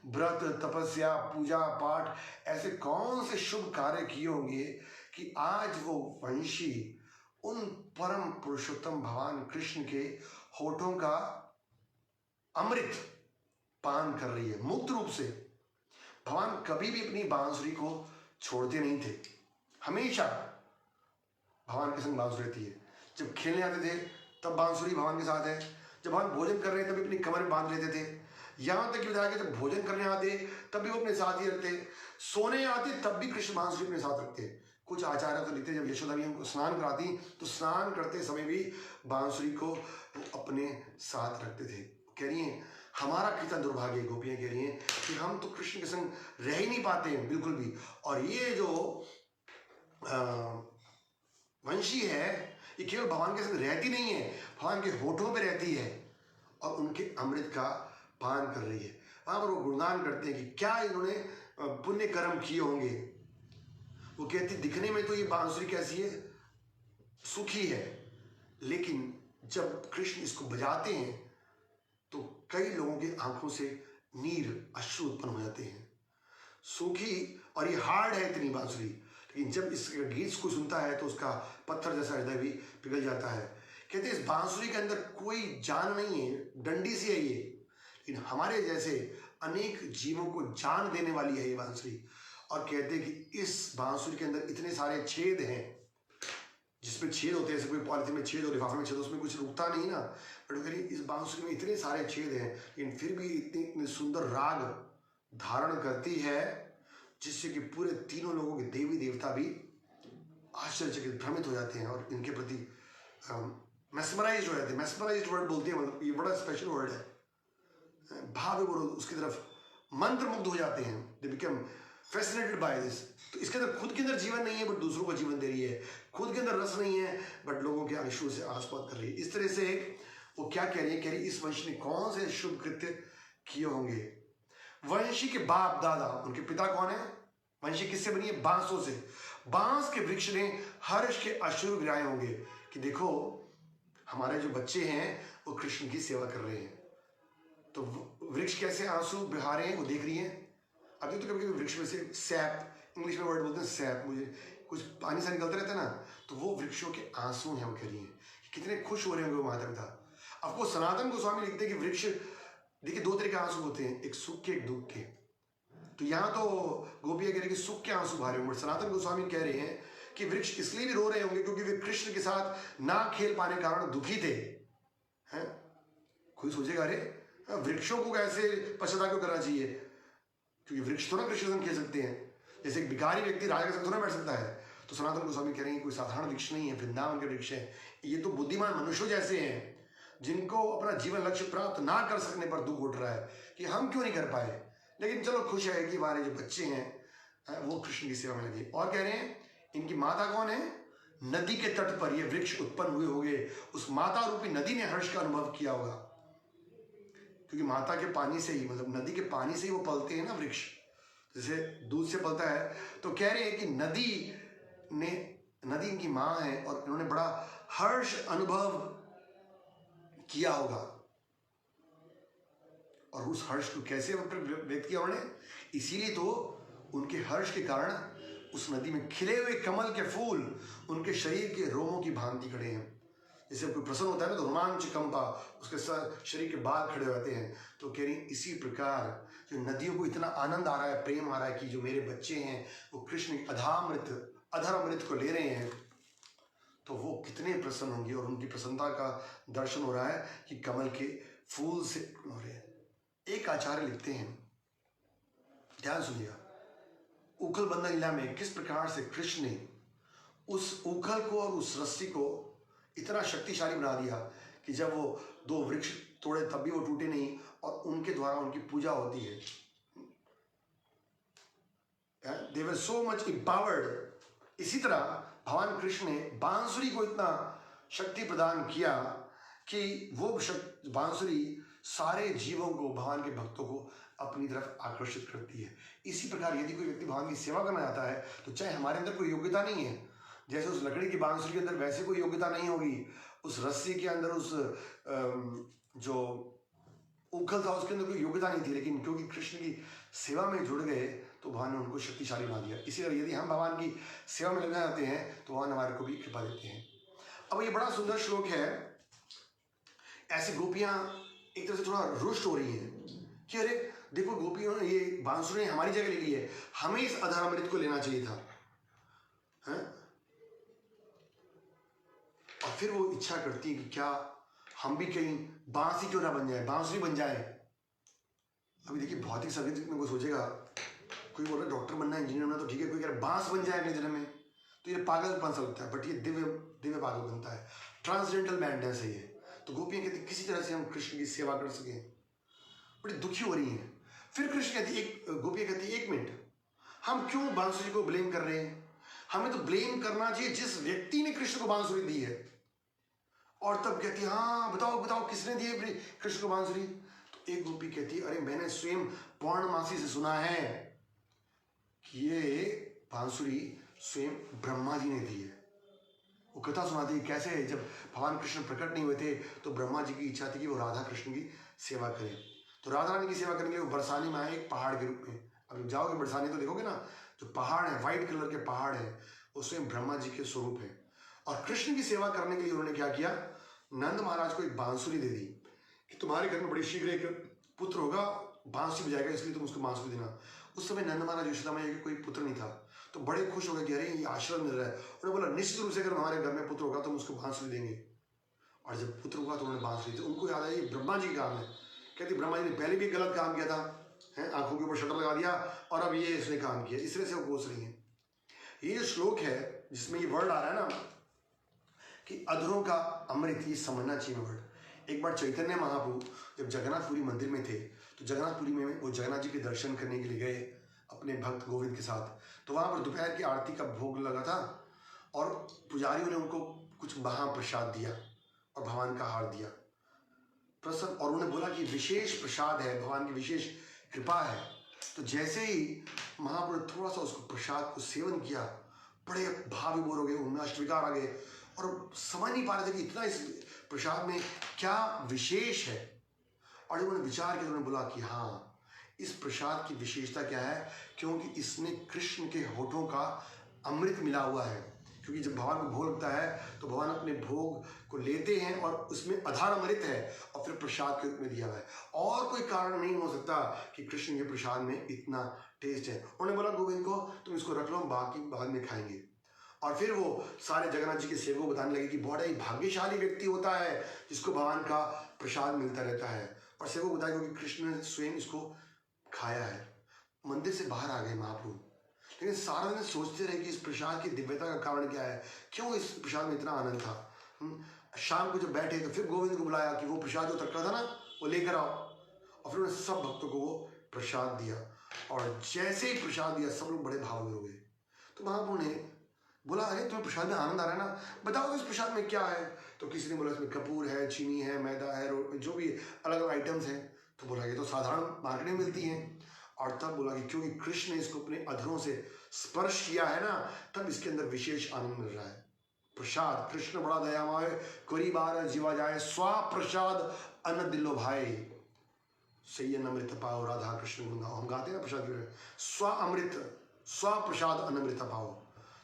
व्रत, तपस्या, पूजा पाठ, ऐसे कौन से शुभ कार्य किए होंगे कि आज वो वंशी उन परम पुरुषोत्तम भगवान कृष्ण के होठों का अमृत पान कर रही है मुक्त रूप से। भगवान कभी भी अपनी बांसुरी को छोड़ते नहीं थे, हमेशा भगवान के संग बांसुरी रहती है। जब खेलने आते थे तब बांसुरी भगवान के साथ है, जब भगवान भोजन कर रहे हैं तभी अपनी कमर में बांध लेते थे। यहाँ तक कि बताया कि जब भोजन करने आते तब भी वो अपने साथ ही रखते, सोने आते तब भी कृष्ण बांसुरी अपने साथ रखते। कुछ आचार्य तो लिखते जब यशोदा मैया उनको स्नान कराती तो स्नान करते समय भी बांसुरी को अपने साथ रखते थे। कह रही हैं हमारा कितना दुर्भाग्य, गोपियां कह रही हैं कि हम तो कृष्ण के संग रह ही नहीं पाते हैं बिल्कुल भी। और ये जो वंशी है ये केवल भगवान के संग रहती नहीं है, भगवान के होठों पे रहती है और उनके अमृत का पान कर रही है। वहां पर वो गुणगान करते हैं कि क्या इन्होंने पुण्य कर्म किए होंगे। वो कहती दिखने में तो ये बांसुरी कैसी है, सुखी है, लेकिन जब कृष्ण इसको बजाते हैं तो कई लोगों की आंखों से नीर, अश्रु उत्पन्न हो जाते हैं। सूखी और ये हार्ड है इतनी बांसुरी, लेकिन जब इस गीत को सुनता है तो उसका पत्थर जैसा हृदय भी पिघल जाता है। कहते हैं इस बांसुरी के अंदर कोई जान नहीं है, डंडी सी है ये, लेकिन हमारे जैसे अनेक जीवों को जान देने वाली है ये बांसुरी। और कहते हैं कि इस बांसुरी के अंदर इतने सारे छेद हैं, जिसमें छेद होते हैं, जैसे कोई पॉलिथीन में छेद हो, लिफाफे में छेद, उसमें कुछ रुकता नहीं ना, बट करिए इस बांसुरी में इतने सारे छेद हैं, लेकिन फिर भी इतने सुंदर राग धारण करती है जिससे कि पूरे तीनों लोगों के देवी देवता भी आश्चर्यचकित, भ्रमित हो जाते हैं और इनके प्रति मेस्मराइज्ड हो जाते हैं। मेस्मराइज्ड वर्ड बोलते हैं, मतलब ये बड़ा स्पेशल वर्ड है। भाव उसकी तरफ मंत्र मुग्ध हो जाते हैं, they become fascinated by this. तो इसके अंदर खुद के अंदर जीवन नहीं है बट दूसरों को जीवन दे रही है, खुद के अंदर रस नहीं है बट लोगों के आंसू से आस्वाद कर रही है। इस तरह से वो क्या कह रही है, कह रही इस वंश ने कौन से शुभ कृत्य किए होंगे। वंशी के बाप दादा, उनके पिता कौन है? वंशी किससे बनी है? बांसों से। बांस के वृक्ष ने हर्ष के अश्रु गिराए होंगे कि देखो हमारे जो बच्चे हैं वो कृष्ण की सेवा कर रहे हैं। तो वृक्ष कैसे आंसू बहा रहे हैं वो देख रही है। अभी तो कभी कभी वृक्ष में से सैप, इंग्लिश में वर्ड बोलते हैं सैप, मुझे कुछ पानी सा निकलता रहता है ना, तो वो वृक्षों के आंसू हैं। वो कह रही है कितने खुश हो रहे होंगे वो माता पिता। आपको सनातन गोस्वामी लिखते हैं कि वृक्ष, देखिए दो तरह के आंसू होते हैं, एक सुख के एक दुख के। तो यहाँ तो गोपियाँ कह रही कि सुख के आंसू बहा रहे होंगे, सनातन गोस्वामी कह रहे हैं कि वृक्ष इसलिए भी रो रहे होंगे क्योंकि वे कृष्ण के साथ ना खेल पाने के कारण दुखी थे। हैं, कोई सोचेगा अरे वृक्षों को कैसे पश्चाताप क्यों करना चाहिए, क्योंकि वृक्ष तो ना कृष्ण संग खेल सकते हैं। जैसे एक भिखारी व्यक्ति राजा के संग थोड़ा बैठ सकता है, तो सनातन गोस्वामी कह रहे हैं कोई साधारण वृक्ष नहीं है, वृंदावन के वृक्ष है। ये तो बुद्धिमान मनुष्यों जैसे हैं जिनको अपना जीवन लक्ष्य प्राप्त ना कर सकने पर दुख उठ रहा है कि हम क्यों नहीं कर पाए, लेकिन चलो खुश है कि हमारे जो बच्चे हैं वो कृष्ण की सेवा में लगे। और कह रहे हैं इनकी माता कौन है? नदी के तट पर ये वृक्ष उत्पन्न हुए होंगे, उस माता रूपी नदी ने हर्ष का अनुभव किया होगा, क्योंकि माता के पानी से ही, मतलब नदी के पानी से ही वो पलते हैं ना वृक्ष, जैसे दूध से पलता है। तो कह रहे हैं कि नदी इनकी माँ है और इन्होंने बड़ा हर्ष अनुभव किया होगा। और उस हर्ष को कैसे व्यक्त किया उन्होंने? इसीलिए तो उनके हर्ष के कारण उस नदी में खिले हुए कमल के फूल उनके शरीर के रोमों की भांति खड़े हैं। जैसे कोई प्रसन्न होता है ना तो रोमांच कंपा उसके शरीर के बाल खड़े होते हैं। तो कह रही इसी प्रकार जो नदियों को इतना आनंद आ रहा है, प्रेम आ रहा है कि जो मेरे बच्चे हैं वो कृष्ण की अधर अमृत को ले रहे हैं, तो वो कितने प्रसन्न होंगे। और उनकी प्रसन्नता का दर्शन हो रहा है कि कमल के फूल से हो रहे हैं। एक आचार्य लिखते हैं, ध्यान सुनिएगा, उखल बंधन लीला में किस प्रकार से कृष्ण ने उस उखल को और उस रस्सी को इतना शक्तिशाली बना दिया कि जब वो दो वृक्ष तोड़े तब भी वो टूटे नहीं और उनके द्वारा उनकी पूजा होती है। They were so much empowered। इसी तरह भगवान कृष्ण ने बांसुरी को इतना शक्ति प्रदान किया कि वो बांसुरी सारे जीवों को, भगवान के भक्तों को अपनी तरफ आकर्षित करती है। इसी प्रकार यदि कोई व्यक्ति भगवान की सेवा करना चाहता है तो चाहे हमारे अंदर कोई योग्यता नहीं है, जैसे उस लकड़ी की बांसुरी के अंदर वैसे कोई योग्यता नहीं होगी, उस रस्सी के अंदर उस जो उखल था उसके अंदर कोई योग्यता नहीं थी, लेकिन क्योंकि कृष्ण की सेवा में जुड़ गए तो भगवान ने उनको शक्तिशाली बना दिया। इसी तरह यदि हम भगवान की सेवा में लगना चाहते हैं तो भगवान हमारे को भी कृपा देते हैं। अब ये बड़ा सुंदर श्लोक है। ऐसी गोपियां एक तरह से थोड़ा रुष्ट हो रही हैं कि अरे देखो गोपियों ने ये बांसुरी ने हमारी जगह ले ली है, हमें इस अधर अमृत को लेना चाहिए था, है? और फिर वो इच्छा करती है कि क्या हम भी कहीं बांसी क्यों ना बन जाए, बांसुरी बन जाए। अभी देखिए भौतिक संगीत में कोई सोचेगा, कोई बोल रहा है डॉक्टर बनना है, इंजीनियर बनना, तो ठीक है, कोई कह रहा है बांस बन जाए अगले जन्म में, तो ये पागलपन सा लगता है, बट ये दिव्य पागल बनता है, ट्रांसजेंडल मैडनेस है ये। तो गोपियां कहती किसी तरह से हम कृष्ण की सेवा कर सकें, बड़ी दुखी हो रही हैं। फिर कृष्ण कहती, गोपियां कहती एक मिनट, हम क्यों बांसुरी को ब्लेम कर रहे हैं? हमें तो ब्लेम करना चाहिए जिस व्यक्ति ने कृष्ण को बांसुरी दी है। और तब कहती हाँ बताओ बताओ किसने दी है कृष्ण को बांसुरी? तो एक गोपी कहती अरे मैंने स्वयं पौर्णमासी से सुना है कि ये बांसुरी स्वयं ब्रह्मा जी ने दी है। वो कथा सुनाती है कैसे जब भगवान कृष्ण प्रकट नहीं हुए थे तो ब्रह्मा जी की इच्छा थी कि वो राधा कृष्ण की सेवा करें। तो राधा रानी की सेवा करने के लिए वो बरसानी में आए एक पहाड़ के रूप में। अब जाओगे बरसानी तो देखोगे ना, जो पहाड़ है व्हाइट कलर के पहाड़ है, वो स्वयं ब्रह्मा जी के स्वरूप है। और कृष्ण की सेवा करने के लिए उन्होंने क्या किया, नंद महाराज को एक बांसुरी दे दी कि तुम्हारे घर में बड़ी शीघ्र एक पुत्र होगा, बांसुरी बजाएगा, इसलिए तुम उसको बांसुरी देना। उस समय नंद महाराज यशोदा मैया के कोई पुत्र नहीं था, तो बड़े खुश हो गए कि अरे ये आशीर्वाद मिल रहा है। उन्होंने बोला निश्चित रूप से अगर हमारे घर में पुत्र होगा तो हम उसको बांसुरी देंगे। और जब पुत्र हुआ तो उन्होंने बांसुरी दी। उनको याद आया ये ब्रह्मा जी का काम है। कहती ब्रह्मा जी ने पहले भी गलत काम किया था, है आंखों के ऊपर शटर लगा दिया, और अब ये इसने काम किया, इस तरह से वो कोस रही है। ये जो श्लोक है जिसमें ये वर्ड आ रहा है ना कि अधरों का अमृत, ये समझना चाहिए वर्ड। एक बार चैतन्य महाप्रभु जब जगन्नाथपुरी मंदिर में थे तो जगन्नाथपुरी में वो जगन्नाथ जी के दर्शन करने के लिए गए अपने भक्त गोविंद के साथ। तो वहाँ पर दोपहर की आरती का भोग लगा था और पुजारियों ने उनको कुछ महाप्रसाद दिया और भगवान का हार दिया प्रसन्न, और उन्होंने बोला कि विशेष प्रसाद है, भगवान की विशेष कृपा है। तो जैसे ही महाप्रभु थोड़ा सा उसको प्रसाद को सेवन किया, बड़े भाव विभोर हो गए, उनमें अष्टविकार आ गए और समझ नहीं पा रहे थे कि इतना इस प्रसाद में क्या विशेष है। और जब उन्होंने विचार किया, उन्होंने बोला कि हाँ इस प्रसाद की विशेषता क्या है, क्योंकि इसमें कृष्ण के होठों का अमृत मिला हुआ है। क्योंकि जब भगवान को भोग लगता है तो भगवान अपने भोग को लेते हैं और उसमें आधार अमृत है और फिर प्रसाद के रूप में दिया हुआ है। और कोई कारण नहीं हो सकता कि कृष्ण के प्रसाद में इतना टेस्ट है। उन्होंने बोला गोविंद को तुम इसको रख लो, बाकी बाद में खाएंगे। और फिर वो सारे जगन्नाथ जी के सेवकों को बताने लगे कि बड़ा ही भाग्यशाली व्यक्ति होता है जिसको भगवान का प्रसाद मिलता रहता है। और सेवकों को बताया क्योंकि कृष्ण ने स्वयं इसको खाया है। मंदिर से बाहर आ गए महाप्रभु, लेकिन सारा दिन सोचते रहे कि इस प्रसाद की दिव्यता का कारण क्या है, क्यों इस प्रसाद में इतना आनंद था। शाम को जब बैठे तो फिर गोविंद को बुलाया कि वो प्रसाद जो तड़का था ना वो लेकर आओ, और फिर उन्होंने सब भक्तों को वो प्रसाद दिया, और जैसे ही प्रसाद दिया सब लोग बड़े भावुक हो गए। तो महाप्रभु ने बोला, अरे तुम्हें प्रसाद में आनंद आ रहा है ना, बताओ इस प्रसाद में क्या है। तो किसी ने बोला इसमें कपूर है, चीनी है, मैदा है, जो भी अलग अलग आइटम्स हैं। तो बोला ये तो साधारण मार्केट में मिलती हैं। और तब बोला कि क्योंकि कृष्ण ने इसको अपने अधरों से स्पर्श किया है ना, तब इसके अंदर विशेष आनंद मिल रहा है। प्रसाद, कृष्ण बड़ा दयामय, कोई बार जीवा जाए, स्वा प्रसाद अन्न दिलो भाई, सही अमृत पाओ, राधा कृष्ण गुण गाओ। हम गाते हैं ना प्रसाद, स्व अमृत, स्व प्रसाद अनमृत पाओ।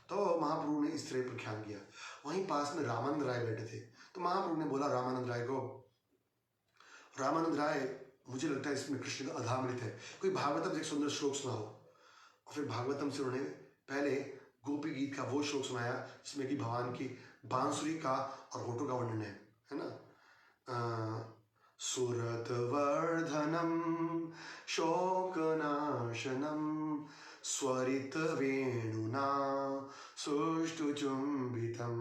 तो महाप्रभु ने इस तरह प्रख्यान किया। वहीं पास में रामानंद राय बैठे थे, तो महाप्रभु ने बोला रामानंद राय को, रामानंद राय मुझे लगता है इसमें कृष्ण का अधामृत है, कोई भागवतम से एक सुंदर श्लोक सुनाओ। और फिर भागवतम से उन्होंने पहले गोपी गीत का वो श्लोक सुनाया जिसमें कि भगवान की बांसुरी का और होठों का वर्णन है ना। सुरत वर्धनम शोकनाशनम स्वरित वेणुना सुष्टु चुंबितम।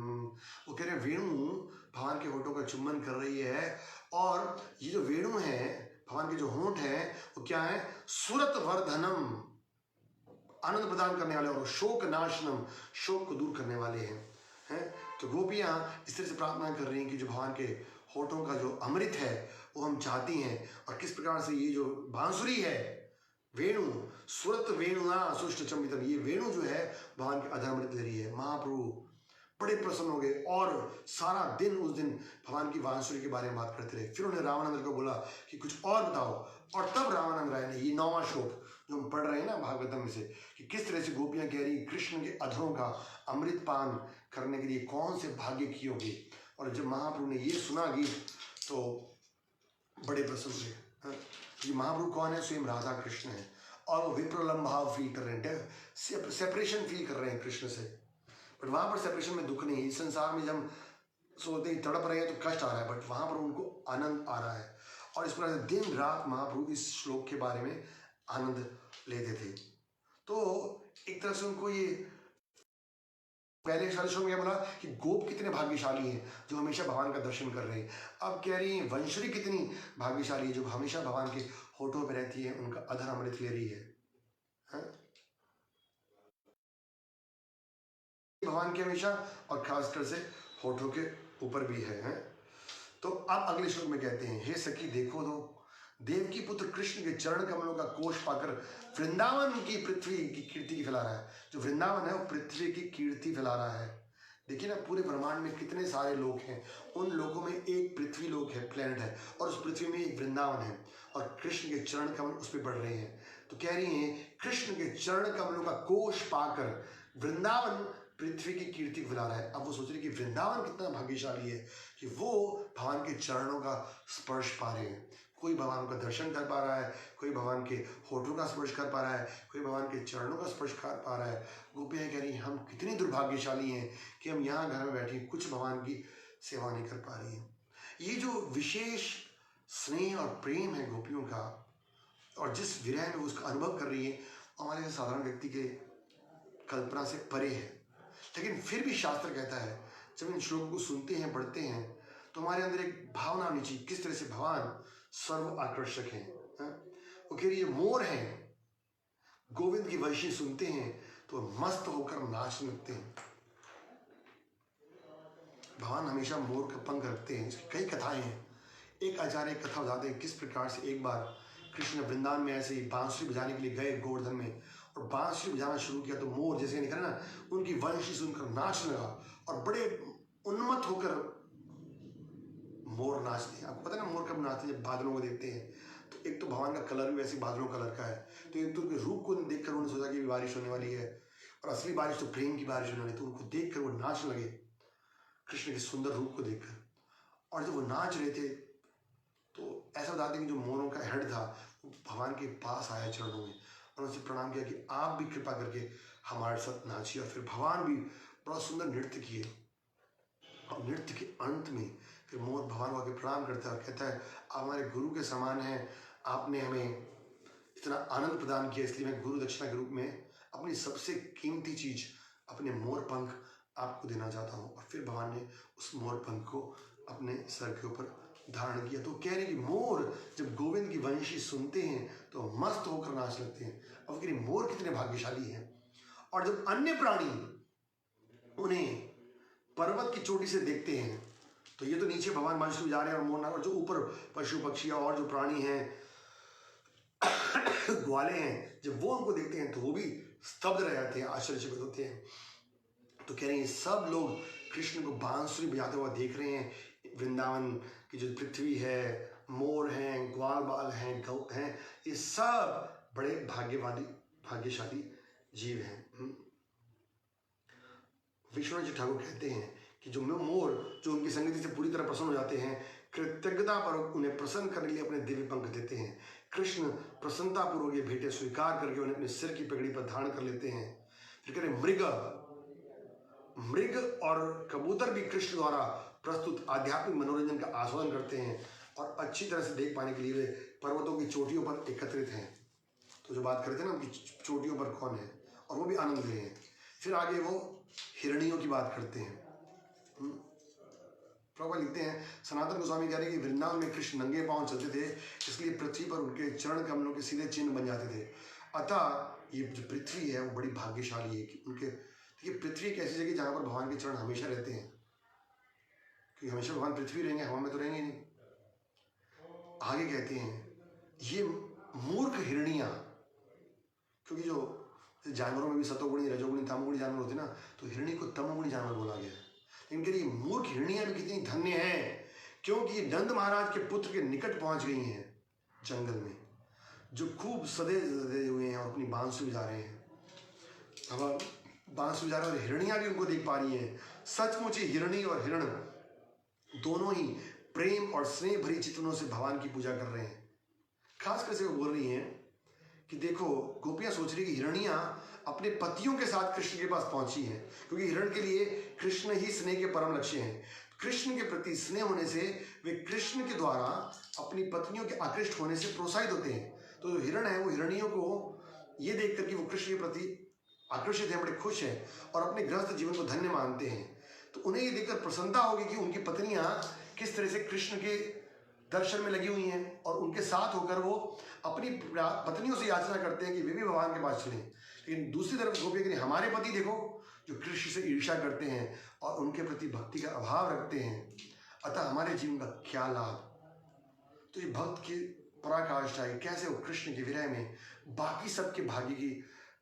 वो कह रहे वेणु भगवान के होठों का चुम्बन कर रही है, और ये जो वेणु है, भगवान के जो होंठ है, वो क्या है, सुरत वर्धनम, आनंद प्रदान करने वाले, और शोक नाशनम, शोक को दूर करने वाले हैं। तो गोपियां इस तरह से प्रार्थना कर रही हैं कि जो भगवान के होठों का जो अमृत है वो हम चाहती हैं, और किस प्रकार से ये जो बांसुरी है, वेणु, सुरत वेणुना सुष्ट चंबितम, ये वेणु जो है भगवान के अधमृत ले रही है। महाप्रभु बड़े प्रसन्न हो गए, और सारा दिन उस दिन भगवान की बांसुरी के बारे में बात करते रहे। फिर उन्हें रामानंद को बोला कि कुछ और बताओ, और तब रामानंद राय ने ये 9वां श्लोक जो हम पढ़ रहे हैं ना भागवतम में से, कि किस तरह से गोपियां कह रही कृष्ण के अधरों का अमृत पान करने के लिए कौन से भाग्य की होगी। और जब महाप्रभु ने ये सुना गीत तो बड़े प्रसन्न हुए। ये महाप्रभु कौन है, स्वयं राधा कृष्ण है, और वो विप्रलंब भाव फील कर रहे हैं, सेपरेशन फील कर रहे हैं कृष्ण से। बट वहां पर सेपरेशन में दुख नहीं, इस संसार में जब हम सोचते हैं तड़प रहे हैं तो कष्ट आ रहा है, बट वहां पर उनको आनंद आ रहा है। और इस प्रकार से दिन रात महाप्रभु इस श्लोक के बारे में आनंद लेते थे। तो एक तरह से उनको ये पहले श्लोक में बोला कि गोप कितने भाग्यशाली हैं जो हमेशा भगवान का दर्शन कर रहे हैं। अब कह रही है वंशुरी कितनी भाग्यशाली है जो हमेशा भगवान के होठों पे रहती है, उनका अधर अमृत ले रही है। भगवान के हमेशा, और खासकर से होठों के ऊपर भी है। तो अब अगले श्लोक में कहते हैं, हे सखी देखो तो देवकी पुत्र कृष्ण के चरण कमलों का कोष पाकर वृंदावन की पृथ्वी की कीर्ति फैला रहा है। जो वृंदावन है वो पृथ्वी की कीर्ति फैला रहा है। देखिए ना, पूरे ब्रह्मांड में कितने सारे लोक हैं, उन लोकों में एक पृथ्वी लोक है, प्लेनेट है, और उस पृथ्वी में एक वृंदावन है, और कृष्ण के चरण कमल उस पर बढ़ रहे हैं। तो कह रही हैं कृष्ण के चरण कमलों का कोष पाकर वृंदावन पृथ्वी की कीर्ति फैला रहा है। अब वो सोच रही कि वृंदावन कितना भाग्यशाली है कि वो भगवान के चरणों का स्पर्श पा रहे हैं। कोई भगवान का दर्शन कर पा रहा है, कोई भगवान के होठों का स्पर्श कर पा रहा है, कोई भगवान के चरणों का स्पर्श कर पा रहा है। गोपियाँ कह रही हम कितनी दुर्भाग्यशाली हैं कि हम यहाँ घर में बैठे कुछ भगवान की सेवा नहीं कर पा रही हैं। ये जो विशेष स्नेह और प्रेम है गोपियों का, और जिस विरह में वो उसका अनुभव कर रही है, हमारे साधारण व्यक्ति के कल्पना से परे है। लेकिन फिर भी शास्त्र कहता है जब इन श्लोकों को सुनते हैं, पढ़ते हैं, तो हमारे अंदर एक भावना आनी चाहिए किस तरह से भगवान सर्व आकर्षक हैं। वो कह रही है मोर हैं, गोविंद की वर्षी सुनते हैं तो मस्त होकर नाचने लगते हैं। भगवान हमेशा मोर का पंख रखते हैं। इसकी कई कथाएं हैं। एक आचार्य कथा बताते हैं किस प्रकार से एक बार कृष्ण वृंदावन में ऐसे ही बांसुरी बजाने के लिए गए गोवर्धन में, और बांसुरी बजाना शुरू किया तो मोर जैसे निकले ना, उनकी वंशी सुनकर नाचने लगा, और बड़े उन्मत्त होकर मोर नाचते हैं। आपको पता है ना मोर कब नाचते हैं, जब बादलों को देखते हैं। तो एक तो भगवान का कलर भी वैसे बादलों कलर का है, तो एक तो उनके रूप को देखकर उन्होंने सोचा कि बारिश होने वाली है, और असली बारिश तो प्रेम की बारिश होने वाली, तो उनको देख कर वो नाचने लगे कृष्ण के सुंदर रूप को देखकर। और जब वो नाच रहे थे तो ऐसा बताते हैं कि जो मोरों का हेड था वो भगवान के पास आया चरणों में, और उनसे प्रणाम किया कि आप भी कृपा करके हमारे साथ नाचिए। और फिर भगवान भी बड़ा सुंदर नृत्य किए, और नृत्य के अंत में फिर मोर भगवान को आके प्रणाम करता है और कहता है आप हमारे गुरु के समान हैं, आपने हमें इतना आनंद प्रदान किया, इसलिए मैं गुरु दक्षिणा के रूप में अपनी सबसे कीमती चीज अपने मोर पंख आपको देना चाहता हूँ। और फिर भगवान ने उस मोर पंख को अपने सर के ऊपर धारण किया। तो कह रहे कि मोर जब गोविंद की वंशी सुनते हैं तो मस्त होकर नाच लगते हैं। अब कह मोर कितने भाग्यशाली हैं। और जब अन्य प्राणी उन्हें पर्वत की चोटी से देखते हैं तो ये तो नीचे भगवान वंश जा रहे हैं और मोर नाच, और जो ऊपर पशु पक्षी और जो प्राणी हैं ग्वाले हैं, जब वो उनको देखते हैं तो वो भी स्तब्ध रह जाते हैं, आश्चर्यचकित होते हैं। तो कह रहे हैं सब लोग कृष्ण को बांसुरी बजाते हुए देख रहे हैं। वृंदावन की जो पृथ्वी है, मोर हैं, ग्वाल बाल हैं, गौ हैं, ये सब बड़े भाग्यशाली जीव हैं। विश्वनाथ जी ठाकुर कहते हैं कि जो मोर जो उनकी संगति से पूरी तरह प्रसन्न हो जाते हैं, कृतज्ञता पर उन्हें प्रसन्न करने के लिए अपने दिव्य पंख देते हैं। कृष्ण प्रसन्नता पूर्वक ये भेंटें स्वीकार करके उन्हें अपने सिर की पगड़ी पर धारण कर लेते हैं। फिर कह रहे मृग और कबूतर भी कृष्ण द्वारा प्रस्तुत आध्यात्मिक मनोरंजन का आस्वादन करते हैं और अच्छी तरह से देख पाने के लिए वे पर्वतों की चोटियों पर एकत्रित हैं। तो जो बात करते हैं ना उनकी चोटियों पर कौन है, और वो भी आनंद ले रहे हैं। फिर आगे वो हिरणियों की बात करते हैं। प्रभुपाद लिखते हैं, सनातन गोस्वामी कह रहे हैं कि वृंदावन में कृष्ण नंगे पांव चलते थे, इसलिए पृथ्वी पर उनके चरण कमलों के सीधे चिन्ह बन जाते थे। अतः ये जो पृथ्वी है वो बड़ी भाग्यशाली है कि उनके, देखिए पृथ्वी एक ऐसी जगह जहाँ पर भगवान के चरण हमेशा रहते हैं, क्योंकि हमेशा भगवान पृथ्वी रहेंगे, हवा में तो रहेंगे नहीं। आगे कहते हैं ये मूर्ख हिरणियां, क्योंकि जो जानवरों में भी सतोगुणी रजोगुणी तमोगुणी जानवर होते ना, तो हिरणी को तमोगुणी जानवर बोला गया है। लेकिन ये मूर्ख हिरणियां भी कितनी धन्य हैं, क्योंकि ये नंद महाराज के पुत्र के निकट पहुंच गई हैं जंगल में, जो खूब सदे हुए हैं और अपनी बांसुरी बजा रहे हैं। अब बांसुरी बजा रहे हैं और हिरणियां भी उनको देख पा रही हैं। सचमुच ही हिरणी और हिरण दोनों ही प्रेम और स्नेह भरी चितवनों से भगवान की पूजा कर रहे हैं। खासकर से वो बोल रही हैं कि देखो, गोपियां सोच रही कि हिरणियां अपने पतियों के साथ कृष्ण के पास पहुंची हैं, क्योंकि हिरण के लिए कृष्ण ही स्नेह के परम लक्ष्य हैं। कृष्ण के प्रति स्नेह होने से वे कृष्ण के द्वारा अपनी पत्नियों के आकृष्ट होने से प्रोत्साहित होते हैं। तो जो हिरण है वो हिरणियों को ये देख कर कि वो कृष्ण के प्रति आकर्षित हैं, बड़े खुश हैं और अपने गृहस्थ जीवन को धन्य मानते हैं, तो उन्हें ये देखकर प्रसन्नता होगी कि उनकी पत्नियां किस तरह से कृष्ण के दर्शन में लगी हुई हैं, और उनके साथ होकर वो अपनी पत्नियों से याचना करते हैं कि वे भी भगवान के पास चलें। लेकिन दूसरी तरफ गोपियां कह रही, हमारे पति देखो जो कृष्ण से ईर्ष्या करते हैं और उनके प्रति भक्ति का अभाव रखते हैं, अतः हमारे जीवन का क्या लाभ। तो ये भक्त की पराकाष्ठा है, कैसे वो कृष्ण के विरह में बाकी सबके भाग्य की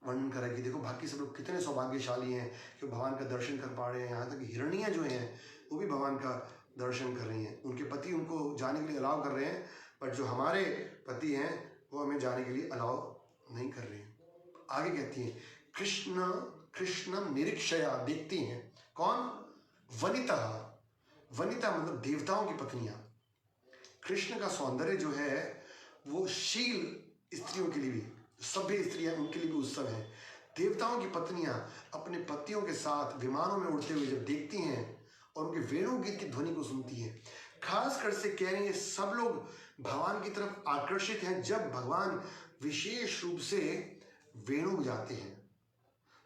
वर्णन करेगी। देखो बाकी सब लोग कितने सौभाग्यशाली हैं कि भगवान का दर्शन कर पा रहे हैं। यहाँ तक हिरणियां जो हैं वो भी भगवान का दर्शन कर रही हैं, उनके पति उनको जाने के लिए अलाउ कर रहे हैं, बट जो हमारे पति हैं वो हमें जाने के लिए अलाउ नहीं कर रहे हैं। आगे कहती हैं, कृष्णम निरीक्षया, देखती हैं कौन, वनिता, वनिता मतलब देवताओं की पत्नियां। कृष्ण का सौंदर्य जो है वो शील स्त्रियों के लिए भी, सभ्य स्त्रियां उनके लिए भी उत्सव है। देवताओं की पत्नियां अपने पतियों के साथ विमानों में उड़ते हुए जब देखती हैं और उनके वेणु गीत की ध्वनि को सुनती हैं, खासकर से कह रहे हैं सब लोग भगवान की तरफ आकर्षित हैं जब भगवान विशेष रूप से वेणु बजाते हैं।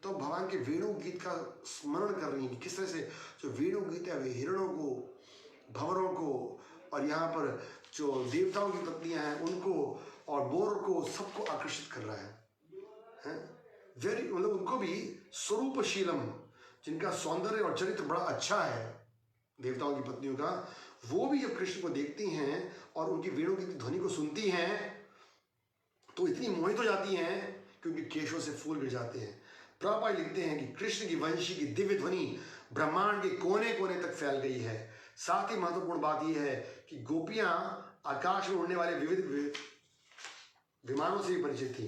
तो भगवान के वेणु गीत का स्मरण कर रही हैं कि किस तरह से जो वेणु गीत है वे हिरणों को, भंवरों को, और यहाँ पर जो देवताओं की पत्नियां हैं उनको और मोर को, सबको आकर्षित कर रहा है। वेरी मतलब उनको भी स्वरूपशीलम, जिनका सौंदर्य और चरित्र बड़ा अच्छा है देवताओं की पत्नियों का, वो भी जब कृष्ण को देखती हैं और उनकी वेणु की ध्वनि को सुनती हैं तो इतनी मोहित हो जाती हैं कि उनके केशों से फूल गिर जाते हैं। प्रभुपाद लिखते हैं कि कृष्ण की वंशी की दिव्य ध्वनि ब्रह्मांड के कोने कोने तक फैल गई है। साथ ही महत्वपूर्ण बात यह है कि गोपियां आकाश में उड़ने वाले विविध विमानों से भी परिचित थी।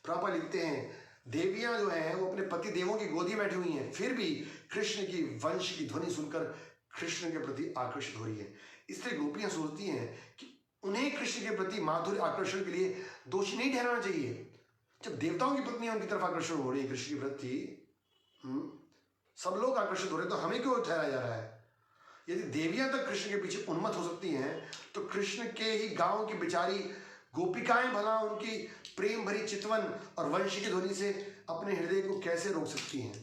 प्रभुपाद लिखते हैं, देवियां जो हैं वो अपने पति देवों की गोदी बैठी हुई हैं, फिर भी कृष्ण की वंश की ध्वनि सुनकर कृष्ण के प्रति आकर्षित हो रही है। इसलिए गोपियां सोचती हैं कि उन्हें कृष्ण के प्रति माधुर्य आकर्षण के लिए दोषी नहीं ठहराना चाहिए। जब देवताओं की पत्नियां उनकी तरफ आकर्षण हो रही है कृष्ण के प्रति, सब लोग आकर्षित हो रहे हैं, तो हमें क्यों ठहराया जा रहा है। यदि देवियां तक कृष्ण के पीछे उन्मत्त हो सकती हैं तो कृष्ण के ही गांव की बेचारी गोपिकाएं भला उनकी प्रेम भरी चितवन और वंशी की ध्वनि से अपने हृदय को कैसे रोक सकती हैं?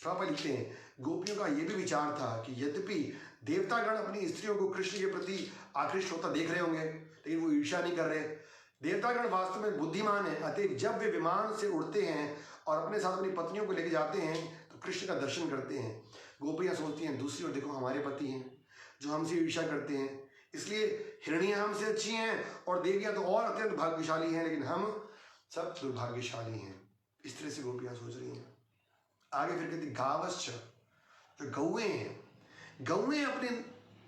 प्रभुपाद लिखते हैं, गोपियों का यह भी विचार था कि यद्यपि देवतागण अपनी स्त्रियों को कृष्ण के प्रति आकृष्ट होता देख रहे होंगे, लेकिन वो ईर्ष्या नहीं कर रहे। देवतागण वास्तव में बुद्धिमान है, अतः जब वे विमान से उड़ते हैं और अपने साथ अपनी पत्नियों को लेकर जाते हैं तो कृष्ण का दर्शन करते हैं। गोपियां सोचती हैं, दूसरी ओर देखो हमारे पति हैं जो हमसे ईर्ष्या करते हैं, इसलिए हिरणियां हमसे अच्छी हैं और देवियां तो और अत्यंत भाग्यशाली हैं, लेकिन हम सब दुर्भाग्यशाली हैं। इस तरह से गोपियां सोच रही हैं। आगे फिर कहती गावश्च, जो गौएं हैं, गौएं अपने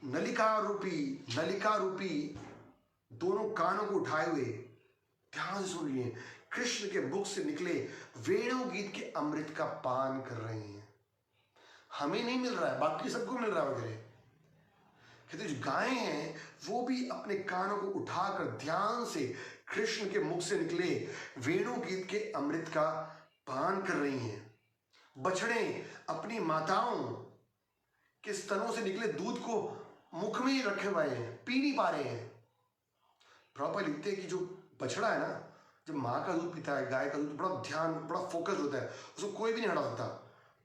नलिका रूपी दोनों कानों को उठाए हुए ध्यान से सुन रही हैं, कृष्ण के मुख से निकले वेणु गीत के अमृत का पान कर रहे हैं। हमें नहीं मिल रहा है, बाकी सबको मिल रहा है वगैरह। कहते जो गायें हैं वो भी अपने कानों को उठाकर ध्यान से कृष्ण के मुख से निकले वेणु गीत के अमृत का पान कर रही हैं। बछड़े अपनी माताओं के स्तनों से निकले दूध को मुख में ही रखे हुए हैं, पी नहीं पा रहे हैं। प्रॉपर लिखते हैं कि जो बछड़ा है ना, जब माँ का दूध पीता है, गाय का दूध, बड़ा ध्यान, बड़ा फोकस होता है, उसको कोई भी नहीं हटा सकता,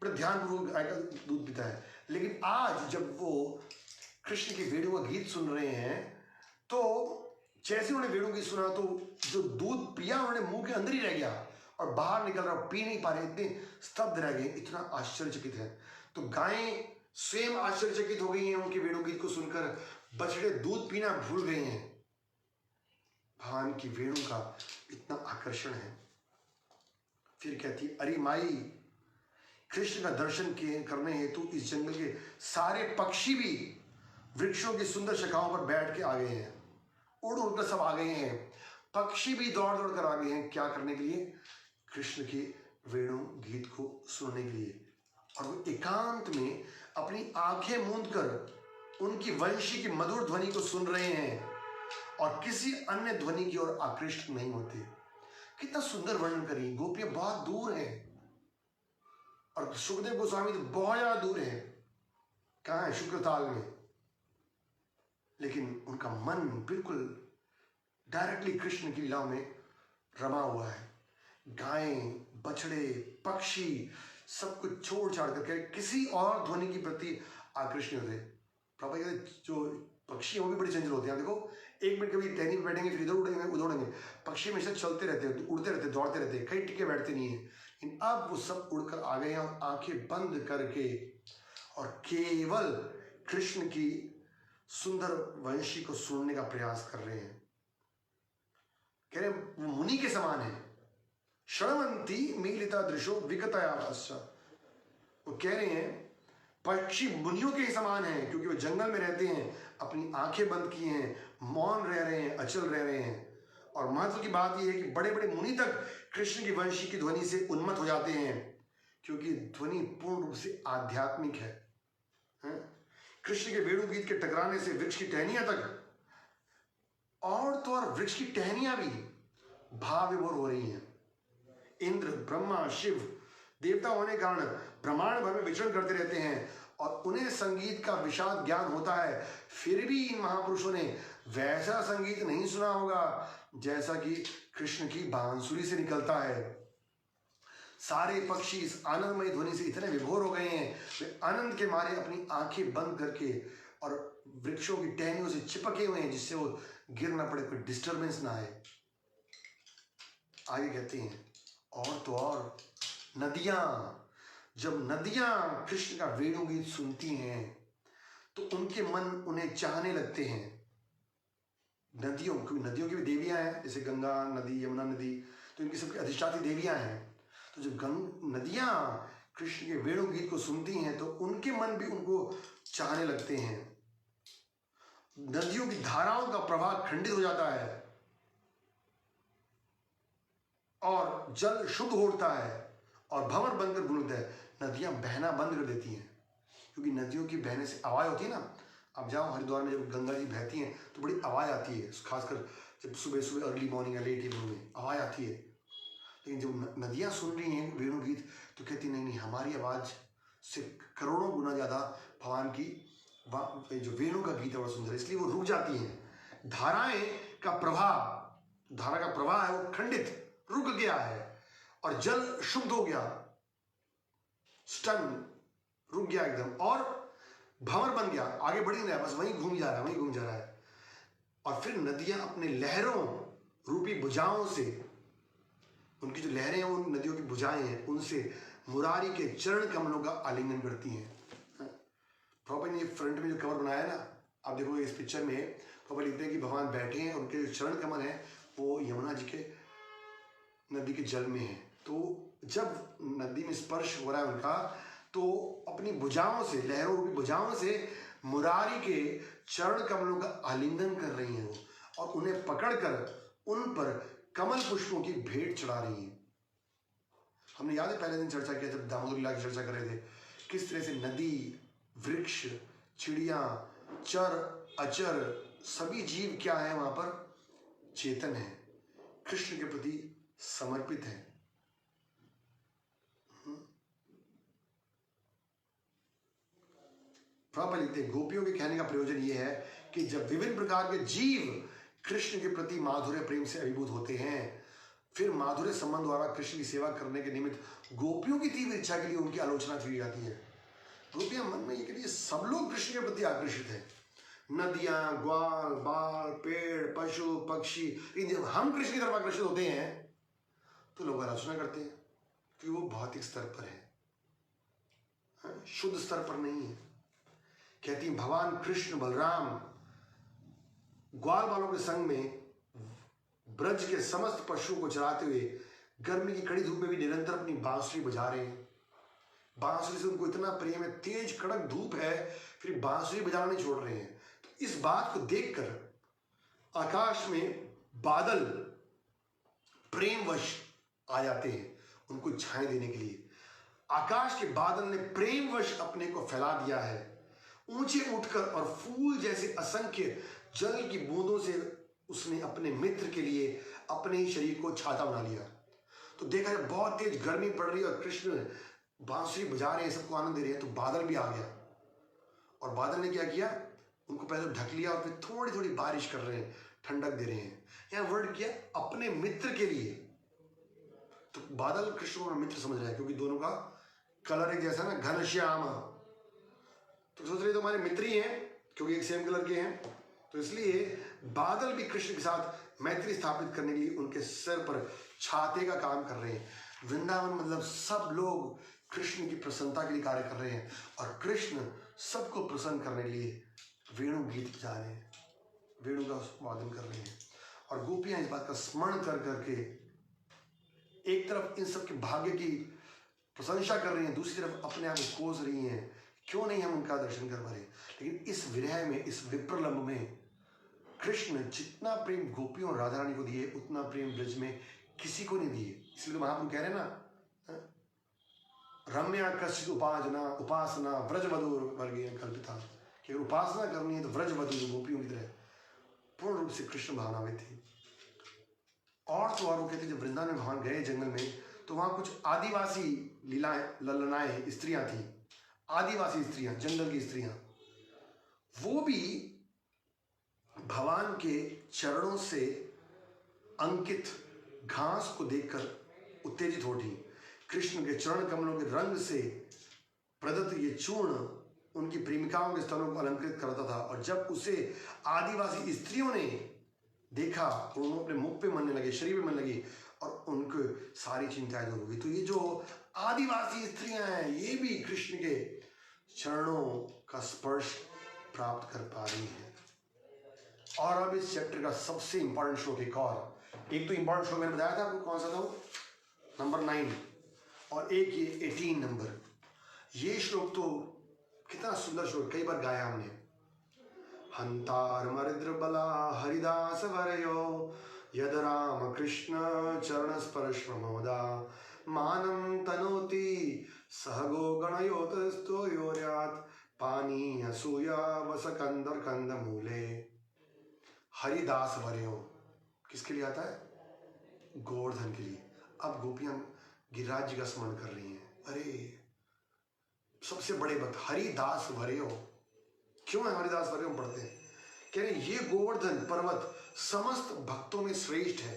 बड़े ध्यानपूर्वक गाय का दूध पीता है। लेकिन आज जब वो कृष्ण के वेणु का गीत सुन रहे हैं तो जैसे उन्होंने वेणु गीत सुना तो जो दूध पिया उन्होंने मुंह के अंदर ही रह गया और बाहर निकल रहा, पी नहीं पा रहे, इतने स्तब्ध रह गए, इतना आश्चर्यचकित है। तो गायें स्वयं आश्चर्यचकित हो गई हैं उनके वेणु गीत को सुनकर, बछड़े दूध पीना भूल गए हैं। भगवान की वेणु का इतना आकर्षण है। फिर कहती, अरे माई, कृष्ण का दर्शन करने हेतु इस जंगल के सारे पक्षी भी वृक्षों की सुंदर शाखाओं पर बैठ के आ गए हैं, उड़ उड़कर सब आ गए हैं। पक्षी भी दौड़ दौड़ कर आ गए हैं, क्या करने के लिए? कृष्ण के वेणु गीत को सुनने के लिए। और वो एकांत में अपनी आंखें मूंद कर उनकी वंशी की मधुर ध्वनि को सुन रहे हैं और किसी अन्य ध्वनि की ओर आकृष्ट नहीं होते। कितना सुंदर वर्णन करी। गोपियां बहुत दूर है और सुखदेव गोस्वामी तो बहुत ज्यादा दूर है। कहाँ है? शुक्रताल में। लेकिन उनका मन बिल्कुल डायरेक्टली कृष्ण की लीलाओं में रमा हुआ है। गायें, बछड़े, पक्षी सब कुछ छोड़ छाड़ करके किसी और ध्वनि की प्रति आकृष्ट नहीं होते। प्रभु कहते जो पक्षी वो भी बड़े चंचल होते हैं। देखो, एक मिनट कभी टहनी पे बैठेंगे, फिर इधर उड़ेंगे, उधर उड़ेंगे। पक्षी हमेशा चलते रहते हैं, उड़ते रहते, दौड़ते रहते, कहीं टिके बैठते नहीं है। लेकिन अब वो सब उड़कर आ गए हैं और आंखें बंद करके और केवल कृष्ण की सुंदर वंशी को सुनने का प्रयास कर रहे हैं। कह रहे वो मुनि के समान है। शृण्वन्ति मीलिता दृशो विगतया भास्या। वो कह रहे हैं पक्षी मुनियों के ही समान हैं, क्योंकि वो जंगल में रहते हैं, अपनी आंखें बंद किए हैं, मौन रह रहे हैं, अचल रह रहे हैं। और महत्व की बात यह है कि बड़े बड़े मुनि तक कृष्ण की वंशी की ध्वनि से उन्मत्त हो जाते हैं, क्योंकि ध्वनि पूर्ण रूप से आध्यात्मिक है। कृष्ण के वेणु गीत के टकराने से वृक्ष की टहनियां तक, और तो और वृक्ष की टहनियां भी भाव विभोर हो रही हैं। इंद्र, ब्रह्मा, शिव देवता होने के कारण ब्रह्मांड भर में विचरण करते रहते हैं और उन्हें संगीत का विशाल ज्ञान होता है। फिर भी इन महापुरुषों ने वैसा संगीत नहीं सुना होगा जैसा कि कृष्ण की बांसुरी से निकलता है। सारे पक्षी इस आनंदमय ध्वनि से इतने विभोर हो गए हैं, वे आनंद के मारे अपनी आंखें बंद करके और वृक्षों की टहनियों से चिपके हुए हैं, जिससे वो गिर ना पड़े, कोई डिस्टर्बेंस ना आए। आगे कहते हैं, और तो और नदियां, जब नदियां कृष्ण का वेणु गीत सुनती हैं तो उनके मन उन्हें चाहने लगते हैं। नदियों की भी देवियां हैं, जैसे गंगा नदी, यमुना नदी, तो इनकी सबकी अधिष्ठात्री देवियां हैं। तो जब नदियां कृष्ण के वेणु गीत को सुनती हैं तो उनके मन भी उनको चाहने लगते हैं। नदियों की धाराओं का प्रवाह खंडित हो जाता है और जल शुद्ध होता है और भंवर बनकर घूमता है। नदियां बहना बंद कर देती हैं, क्योंकि नदियों की बहने से आवाज़ होती है ना। आप जाओ हरिद्वार में, जब गंगा जी बहती हैं तो बड़ी आवाज़ आती है, खासकर जब सुबह सुबह अर्ली मॉर्निंग या लेट इवनिंग में आवाज़ आती है। लेकिन जब नदियां सुन रही हैं वेणु गीत तो कहती नहीं नहीं, हमारी आवाज़ से करोड़ों गुना ज़्यादा भगवान की जो वेणु का गीत है बड़ा सुंदर है, इसलिए वो रुक जाती हैं। धारा का प्रवाह है वो खंडित, रुक गया है और जल शुद्ध हो गया, स्टन रुक गया एकदम, और भंवर बन गया, आगे बढ़ ही नहीं रहा, बस वहीं घूम जा रहा है, वहीं घूम जा रहा है। और फिर नदियां अपने लहरों रूपी भुजाओं से, उनकी जो लहरें हैं, उन नदियों की भुजाएं हैं, उनसे मुरारी के चरण कमलों का आलिंगन करती हैं। प्रॉपर ने फ्रंट में जो कवर बनाया है ना, आप देखो इस पिक्चर में प्रॉपर लिखते हैं कि भगवान बैठे हैं, उनके जो चरण कमल हैं वो यमुना जी के नदी के जल में है। तो जब नदी में स्पर्श हो रहा है उनका, तो अपनी भुजाओं से, लहरों रूपी भुजाओं से मुरारी के चरण कमलों का आलिंगन कर रही हैं वो, और उन्हें पकड़कर उन पर कमल पुष्पों की भेंट चढ़ा रही हैं। हमने याद है पहले दिन चर्चा किया, जब दामोदर लीला की चर्चा कर रहे थे, किस तरह से नदी, वृक्ष, चिड़िया, चर अचर, सभी जीव क्या है वहां पर, चेतन है, कृष्ण के प्रति समर्पित है। प्रॉपर लिखते हैं, गोपियों के कहने का प्रयोजन यह है कि जब विभिन्न प्रकार के जीव कृष्ण के प्रति माधुर्य प्रेम से अभिभूत होते हैं, फिर माधुर्य संबंध द्वारा कृष्ण की सेवा करने के निमित्त गोपियों की तीव्र इच्छा के लिए उनकी आलोचना की जाती है। गोपियां मन में ये करिए, सब लोग कृष्ण के प्रति आकर्षित हैं, नदियां, ग्वाल, बाल, पेड़, पशु, पक्षी, जब हम कृष्ण की तरफ आकर्षित होते हैं तो लोग आलोचना करते हैं कि वो भौतिक स्तर पर है, शुद्ध स्तर पर नहीं है। कहती हैं भगवान कृष्ण बलराम ग्वाल बालों के संग में ब्रज के समस्त पशुओं को चराते हुए गर्मी की कड़ी धूप में भी निरंतर अपनी बांसुरी बजा रहे हैं। बांसुरी से उनको इतना प्रेम है, तेज कड़क धूप है, फिर बांसुरी बजाना नहीं छोड़ रहे हैं। तो इस बात को देखकर आकाश में बादल प्रेमवश आ जाते हैं उनको छाए देने के लिए। आकाश के बादल ने प्रेमवश अपने को फैला दिया है, ऊंचे उठकर और फूल जैसे असंख्य जल की बूंदों से उसने अपने मित्र के लिए अपने ही शरीर को छाता बना लिया। तो देखा जाए बहुत तेज गर्मी पड़ रही है और कृष्ण बांसुरी बजा रहे हैं, सबको आनंद दे रहे हैं, तो बादल भी आ गया, और बादल ने क्या किया, उनको पहले ढक लिया और फिर थोड़ी थोड़ी बारिश कर रहे हैं, ठंडक दे रहे हैं। यहां वर्ड किया अपने मित्र के लिए, तो बादल कृष्ण को मित्र समझ रहा है, क्योंकि दोनों का कलर एक जैसा ना, घनश्याम, तो सोच रहे तो हमारे मित्र ही हैं क्योंकि एक सेम कलर के हैं। तो इसलिए बादल भी कृष्ण के साथ मैत्री स्थापित करने के लिए उनके सिर पर छाते का काम कर रहे हैं। वृंदावन मतलब सब लोग कृष्ण की प्रसन्नता के लिए कार्य कर रहे हैं, और कृष्ण सबको प्रसन्न करने के लिए वेणु गीत बजा रहे हैं, वेणु का वादन कर रहे हैं। और गोपियां इस बात का स्मरण कर करके एक तरफ इन सब के भाग्य की प्रशंसा कर रही हैं, दूसरी तरफ अपने आप को कोस रही हैं, क्यों नहीं हम उनका दर्शन कर पा रहे। लेकिन इस विरह में, इस विप्रलंब में कृष्ण जितना प्रेम गोपियों और राधा रानी को दिए, उतना प्रेम ब्रज में किसी को नहीं दिए। इसलिए तो महाप्रभु कह रहे हैं ना, रम्या कश्चित उपासना व्रजवधूर वर्गीय कल्पिता, कि अगर उपासना करनी है तो व्रजवधू गोपियों की तरह पूर्ण रूप से कृष्ण भावना में थी। और तो और वो कहते जब वृंदावन में भगवान गए जंगल में, तो वहां कुछ आदिवासी लीलाएं, ललनाएं स्त्रियां थी, आदिवासी स्त्रियां, जंगल की स्त्रियां, वो भी भगवान के चरणों से अंकित घास को देखकर उत्तेजित होती। कृष्ण के चरण कमलों के रंग से प्रदत्त ये चूर्ण उनकी प्रेमिकाओं के स्तनों को अलंकृत करता था, और जब उसे आदिवासी स्त्रियों ने देखा तो उन्होंने अपने मुख पे मनने लगे, शरीर पे मन लगी, और उनको सारी चिंताएं दूर हो गई। तो ये जो आदिवासी स्त्रियां हैं, ये भी कृष्ण के चरणों का स्पर्श प्राप्त कर पा रही हैं। और अब इस चैप्टर का सबसे इंपॉर्टेंट श्लोक एक तो इंपॉर्टेंट श्लोक मैंने बताया था आपको, कौन सा था वो, नंबर 9, और एक ये 18 नंबर। ये श्लोक तो कितना सुंदर श्लोक, कई बार गाया हमने। हंतार मरिद्र बला हरिदास वरयो यद राम कृष्ण चरण स्पर्श प्रमोदा मानम तनोति सहगो गणयोतस्तो योर्यात् पानी असूया वसकंदर कंद मूले। हरिदास वरयो किसके लिए आता है, गोवर्धन के लिए। अब गोपियां गिरिराज जी का स्मरण कर रही हैं, अरे सबसे बड़े भक्त हरिदास वरयो, क्यों है हरिदास वरयो हम पढ़ते हैं, कह रहे ये गोवर्धन पर्वत समस्त भक्तों में श्रेष्ठ है।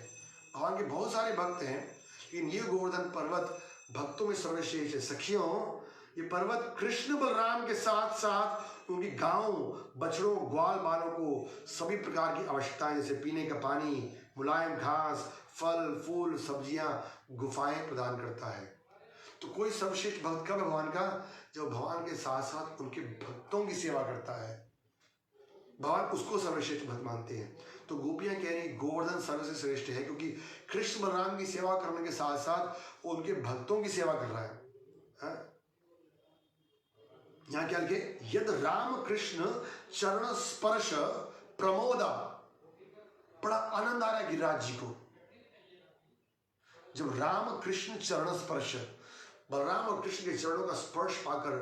भगवान के बहुत सारे भक्त हैं, लेकिन ये गोवर्धन पर्वत भक्तों में सर्वश्रेष्ठ है। सखियों, ये पर्वत कृष्ण बलराम के साथ साथ उनकी गायों, बछड़ों, ग्वाल बालों को सभी प्रकार की आवश्यकताएं जैसे पीने का पानी, मुलायम घास, फल फूल, सब्जियां, गुफाएं प्रदान करता है। तो कोई सर्वश्रेष्ठ भक्त कब भगवान का? जब भगवान के साथ साथ उनके भक्तों की सेवा करता है, भगवान उसको सर्वश्रेष्ठ भक्त मानते हैं। तो गोपियां कह रही गोवर्धन सबसे श्रेष्ठ है क्योंकि कृष्ण बलराम की सेवा करने के साथ साथ वो उनके भक्तों की सेवा कर रहा है। यहां क्या लिखे? यद राम कृष्ण चरण स्पर्श प्रमोदा। बड़ा आनंद आ रहा है गिरिराज जी को जब राम कृष्ण चरण स्पर्श, बलराम और कृष्ण के चरणों का स्पर्श पाकर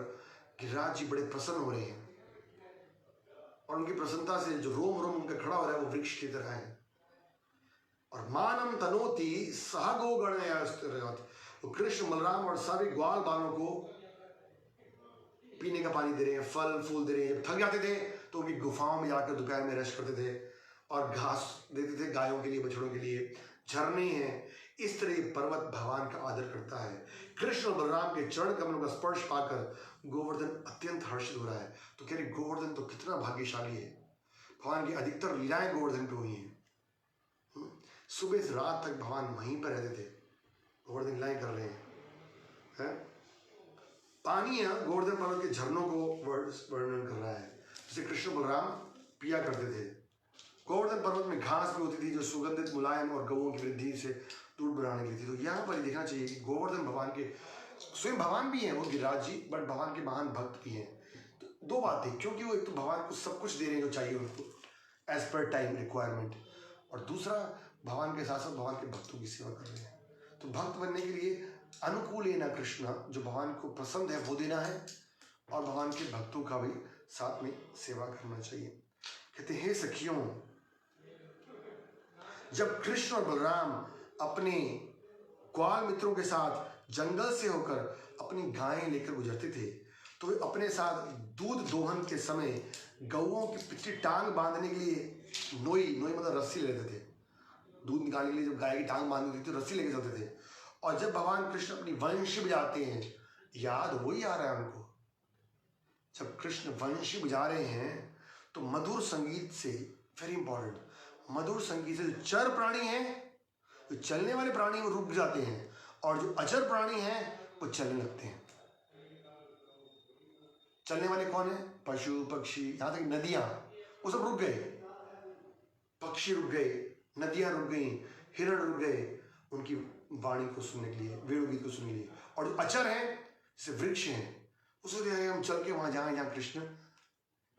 गिरिराज जी बड़े प्रसन्न हो रहे हैं और उनकी प्रसन्नता से जो रोम रोम उनका खड़ा हो रहा है वो वृक्ष की तरह है। और मानम तनोति सह गोगण, वो कृष्ण बलराम और सभी ग्वाल बालों को पीने का पानी दे रहे हैं, फल फूल दे रहे हैं। जब थक जाते थे तो उनकी गुफाओं में जाकर दोपहर में रेस्ट करते थे और घास देते थे गायों के लिए, बछड़ों के लिए। झरने हैं। इस तरह पर्वत भगवान का आदर करता है। कृष्ण और बलराम के चरण कमलों का स्पर्श पाकर गोवर्धन अत्यंत हर्षित हो रहा है। तो कह रहे गोवर्धन तो कितना भाग्यशाली है, भगवान की अधिकतर लीलाएं गोवर्धन पे हुई हैं। सुबह से रात तक भगवान वहीं पर रहते थे, गोवर्धन लीलाएं कर रहे हैं। पानी यहाँ गोवर्धन पर्वत के झरनों को वर्णन कर रहा है जिसे कृष्ण बलराम पिया करते थे। गोवर्धन पर्वत में घास भी होती थी जो सुगंधित, मुलायम और गौओं की वृद्धि से दूध बनाने के लिए थी। तो यहाँ पर देखना चाहिए कि गोवर्धन भगवान के स्वयं भगवान भी हैं वो गिरिराज जी, बट भगवान के महान भक्त भी हैं। तो दो बातें, क्योंकि वो एक तो भगवान को सब कुछ दे रहे हैं जो चाहिए उनको एज पर टाइम रिक्वायरमेंट, और दूसरा भगवान के साथ साथ भगवान के भक्तों की सेवा कर रहे हैं। तो भक्त बनने के लिए अनुकूल है ना कृष्ण, जो भगवान को पसंद है वो देना है और भगवान के भक्तों का भी साथ में सेवा करना चाहिए। कहते हैं सखियों, जब कृष्ण और बलराम अपने ग्वाल मित्रों के साथ जंगल से होकर अपनी गायें लेकर गुजरते थे तो वे अपने साथ दूध दोहन के समय गौओं की पिछली टांग बांधने के लिए नोई मतलब रस्सी ले लेते थे। दूध निकालने के लिए जब गाय की टांग बांधनी थी तो रस्सी लेके चलते थे। और जब भगवान कृष्ण अपनी वंशी बजाते हैं, याद वही आ रहा है उनको, जब कृष्ण वंशी बजा रहे हैं तो मधुर संगीत से, वेरी इंपॉर्टेंट, मधुर संगीत से जो चर प्राणी हैं, जो चलने वाले प्राणी वो रुक जाते हैं और जो अचर प्राणी हैं वो चलने लगते हैं। चलने वाले कौन है? पशु पक्षी, यहां तक नदियां, वो सब रुक गए। पक्षी रुक गए, नदियां रुक गई, हिरण रुक गए उनकी वाणी को सुनने के लिए, वेणु गीत को सुनने के लिए। और जो अचर हैं जैसे वृक्ष हैं, उसको देखा हम चल के वहां जाएं जहां कृष्ण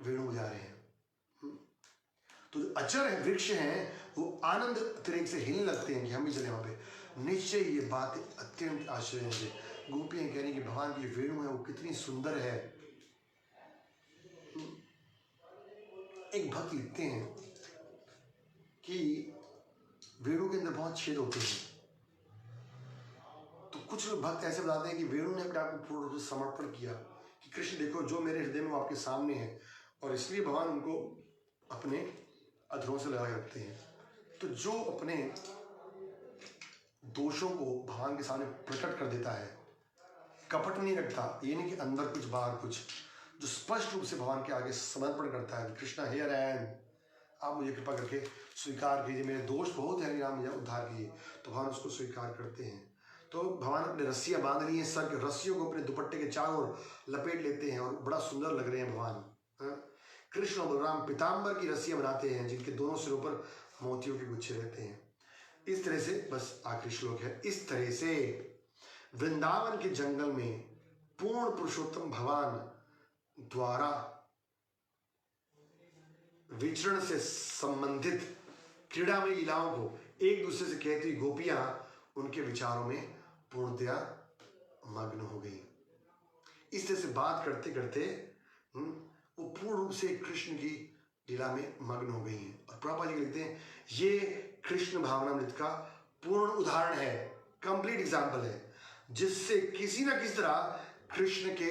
वेणु बजा रहे हैं। तो जो अचर है, वृक्ष हैं, वो आनंद तरीके से हिलने लगते हैं कि हम भी चले वहां पे। निश्चय ये बात अत्यंत आश्चर्य है। गोपियां कह रही कि भगवान की जो वेणु है वो कितनी सुंदर है। एक भक्त लिखते हैं कि वेणु के अंदर बहुत छेद होते हैं। तो कुछ लोग भक्त ऐसे बताते हैं कि वेणु ने अपने आप को पूर्ण रूप से समर्पण किया कि कृष्ण देखो जो मेरे हृदय में वो आपके सामने है, और इसलिए भगवान उनको अपने अधरों से लगा रखते हैं। तो जो अपने दोषों को भगवान के सामने प्रकट कर देता है, कपट नहीं रखता, ये नहीं कि अंदर कुछ बाहर कुछ, जो स्पष्ट रूप से भगवान के आगे समर्पण करता है, कृष्णा हियर आई एम, आप मुझे कृपा करके स्वीकार कीजिए, मेरे दोष बहुत है, आप मुझे उद्धार कीजिए, तो भगवान उसको स्वीकार करते हैं। तो भगवान अपने रस्सियां बांध ली हैं, सर के रस्सियों को अपने दुपट्टे के चारों ओर लपेट लेते हैं और बड़ा सुंदर लग रहे हैं भगवान। कृष्ण और बलराम पीताम्बर की रस्सियां बनाते हैं जिनके दोनों सिरों पर मोतियों के गुच्छे रहते हैं। इस तरह से, बस आखिरी श्लोक है, इस तरह से वृंदावन के जंगल में पूर्ण पुरुषोत्तम भगवान द्वारा विचरण से संबंधित क्रीड़ामय लीलाओं को एक दूसरे से कहती हुई गोपियां उनके विचारों में पूर्णतया मग्न हो गई। इस तरह से बात करते करते वो पूर्ण रूप से कृष्ण की लीला में मग्न हो गई हैं। और प्रभुपाद जी लिखते हैं ये कृष्ण भावनामृत का पूर्ण उदाहरण है, कंप्लीट एग्जाम्पल है, जिससे किसी न किसी तरह कृष्ण के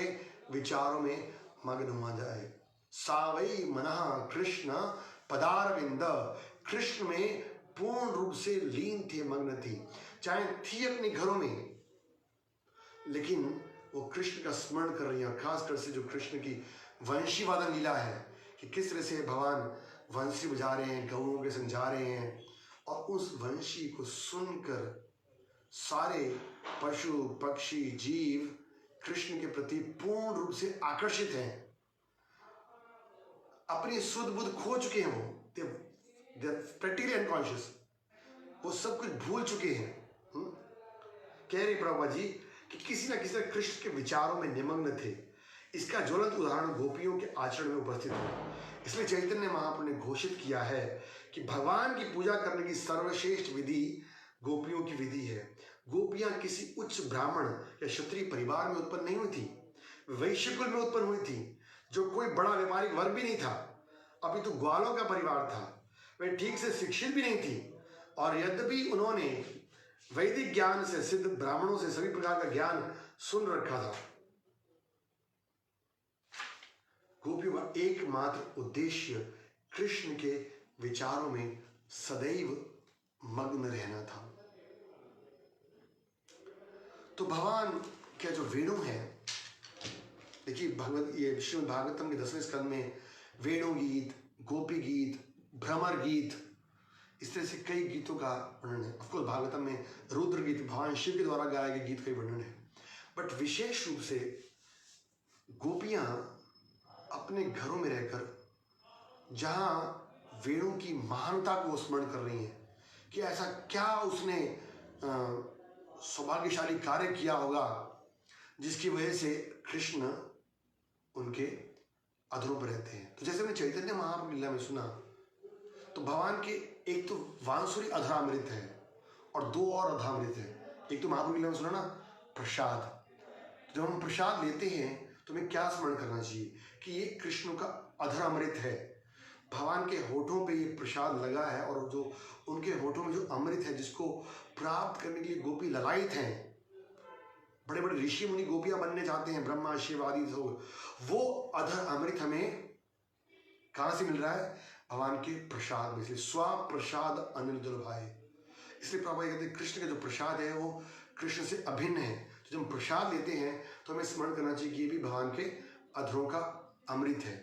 विचारों में मग्न हुआ जाए। सावई मनः कृष्ण पदारविंद, कृष्ण में पूर्ण रूप से लीन थे, मग्न थी। चाहे थी अपने घरों में, लेकिन वो कृष्ण का स्मरण कर रही है। और खासकर से जो कृष्ण की वंशीवादन लीला है कि किस तरह से भगवान वंशी बजा रहे हैं, गौओं के संग जा रहे हैं, और उस वंशी को सुनकर सारे पशु पक्षी जीव कृष्ण के प्रति पूर्ण रूप से आकर्षित हैं। अपनी सुध बुध खो चुके हैं, वो प्रैक्टिकली अनकॉन्शियस, वो सब कुछ भूल चुके हैं। कह रहे प्रभुपा जी कि किसी न किसी कृष्ण के विचारों में निमग्न थे। इसका ज्वलंत उदाहरण गोपियों के आचरण में उपस्थित है। इसलिए चैतन्य महाप्रभु ने घोषित किया है कि भगवान की पूजा करने की सर्वश्रेष्ठ विधि गोपियों की विधि है। गोपियां किसी उच्च ब्राह्मण या क्षत्रिय परिवार में उत्पन्न नहीं हुई थी, वैश्य कुल में उत्पन्न हुई थी, जो कोई बड़ा व्यापारिक वर्ग भी नहीं था, अभी तो ग्वालों का परिवार था। वे ठीक से शिक्षित भी नहीं थी, और यद्यपि उन्होंने वैदिक ज्ञान से सिद्ध ब्राह्मणों से सभी प्रकार का ज्ञान सुन रखा था। गोपियों का एकमात्र उद्देश्य कृष्ण के विचारों में सदैव मग्न रहना था। तो भगवान के जो वेणु है, देखिए ये श्रीमद् भागवतम के 10वें स्कंद में वेणु गीत, गोपी गीत, भ्रमर गीत, इस तरह से कई गीतों का वर्णन है। ऑफकोर्स भागवतम में रुद्र गीत, भगवान शिव के द्वारा गाए गए गीत का वर्णन है। बट विशेष रूप से गोपियां अपने घरों में रहकर जहां वेणु की महानता को स्मरण कर रही हैं कि ऐसा क्या उसने सौभाग्यशाली कार्य किया होगा जिसकी वजह से कृष्ण उनके अधरों पर रहते हैं। तो जैसे हमने चैतन्य महाप्रभु लीला में सुना, तो भगवान के एक तो वांसुरी अधरामृत है और दो और अधरामृत है। एक तो महाप्रभु लीला में सुना ना, प्रसाद। जब हम प्रसाद लेते हैं तो हमें क्या स्मरण करना चाहिए कि ये कृष्ण का अधरामृत है। भगवान के होठों पे ये प्रसाद लगा है, और जो उनके होठों में जो अमृत है जिसको प्राप्त करने के लिए गोपी ललायित हैं। बड़े बड़े ऋषि मुनि गोपियां बनने चाहते हैं, ब्रह्मा शिव आदि। वो अधर अमृत हमें कहां से मिल रहा है? भगवान के प्रसाद में से। स्व प्रसाद अनिल दुर्भाए। इसलिए प्रभु कहते हैं कृष्ण का जो प्रसाद है वो कृष्ण से अभिन्न है। तो जब हम प्रसाद लेते हैं तो हमें स्मरण करना चाहिए कि ये भी भगवान के अधरों का अमृत है,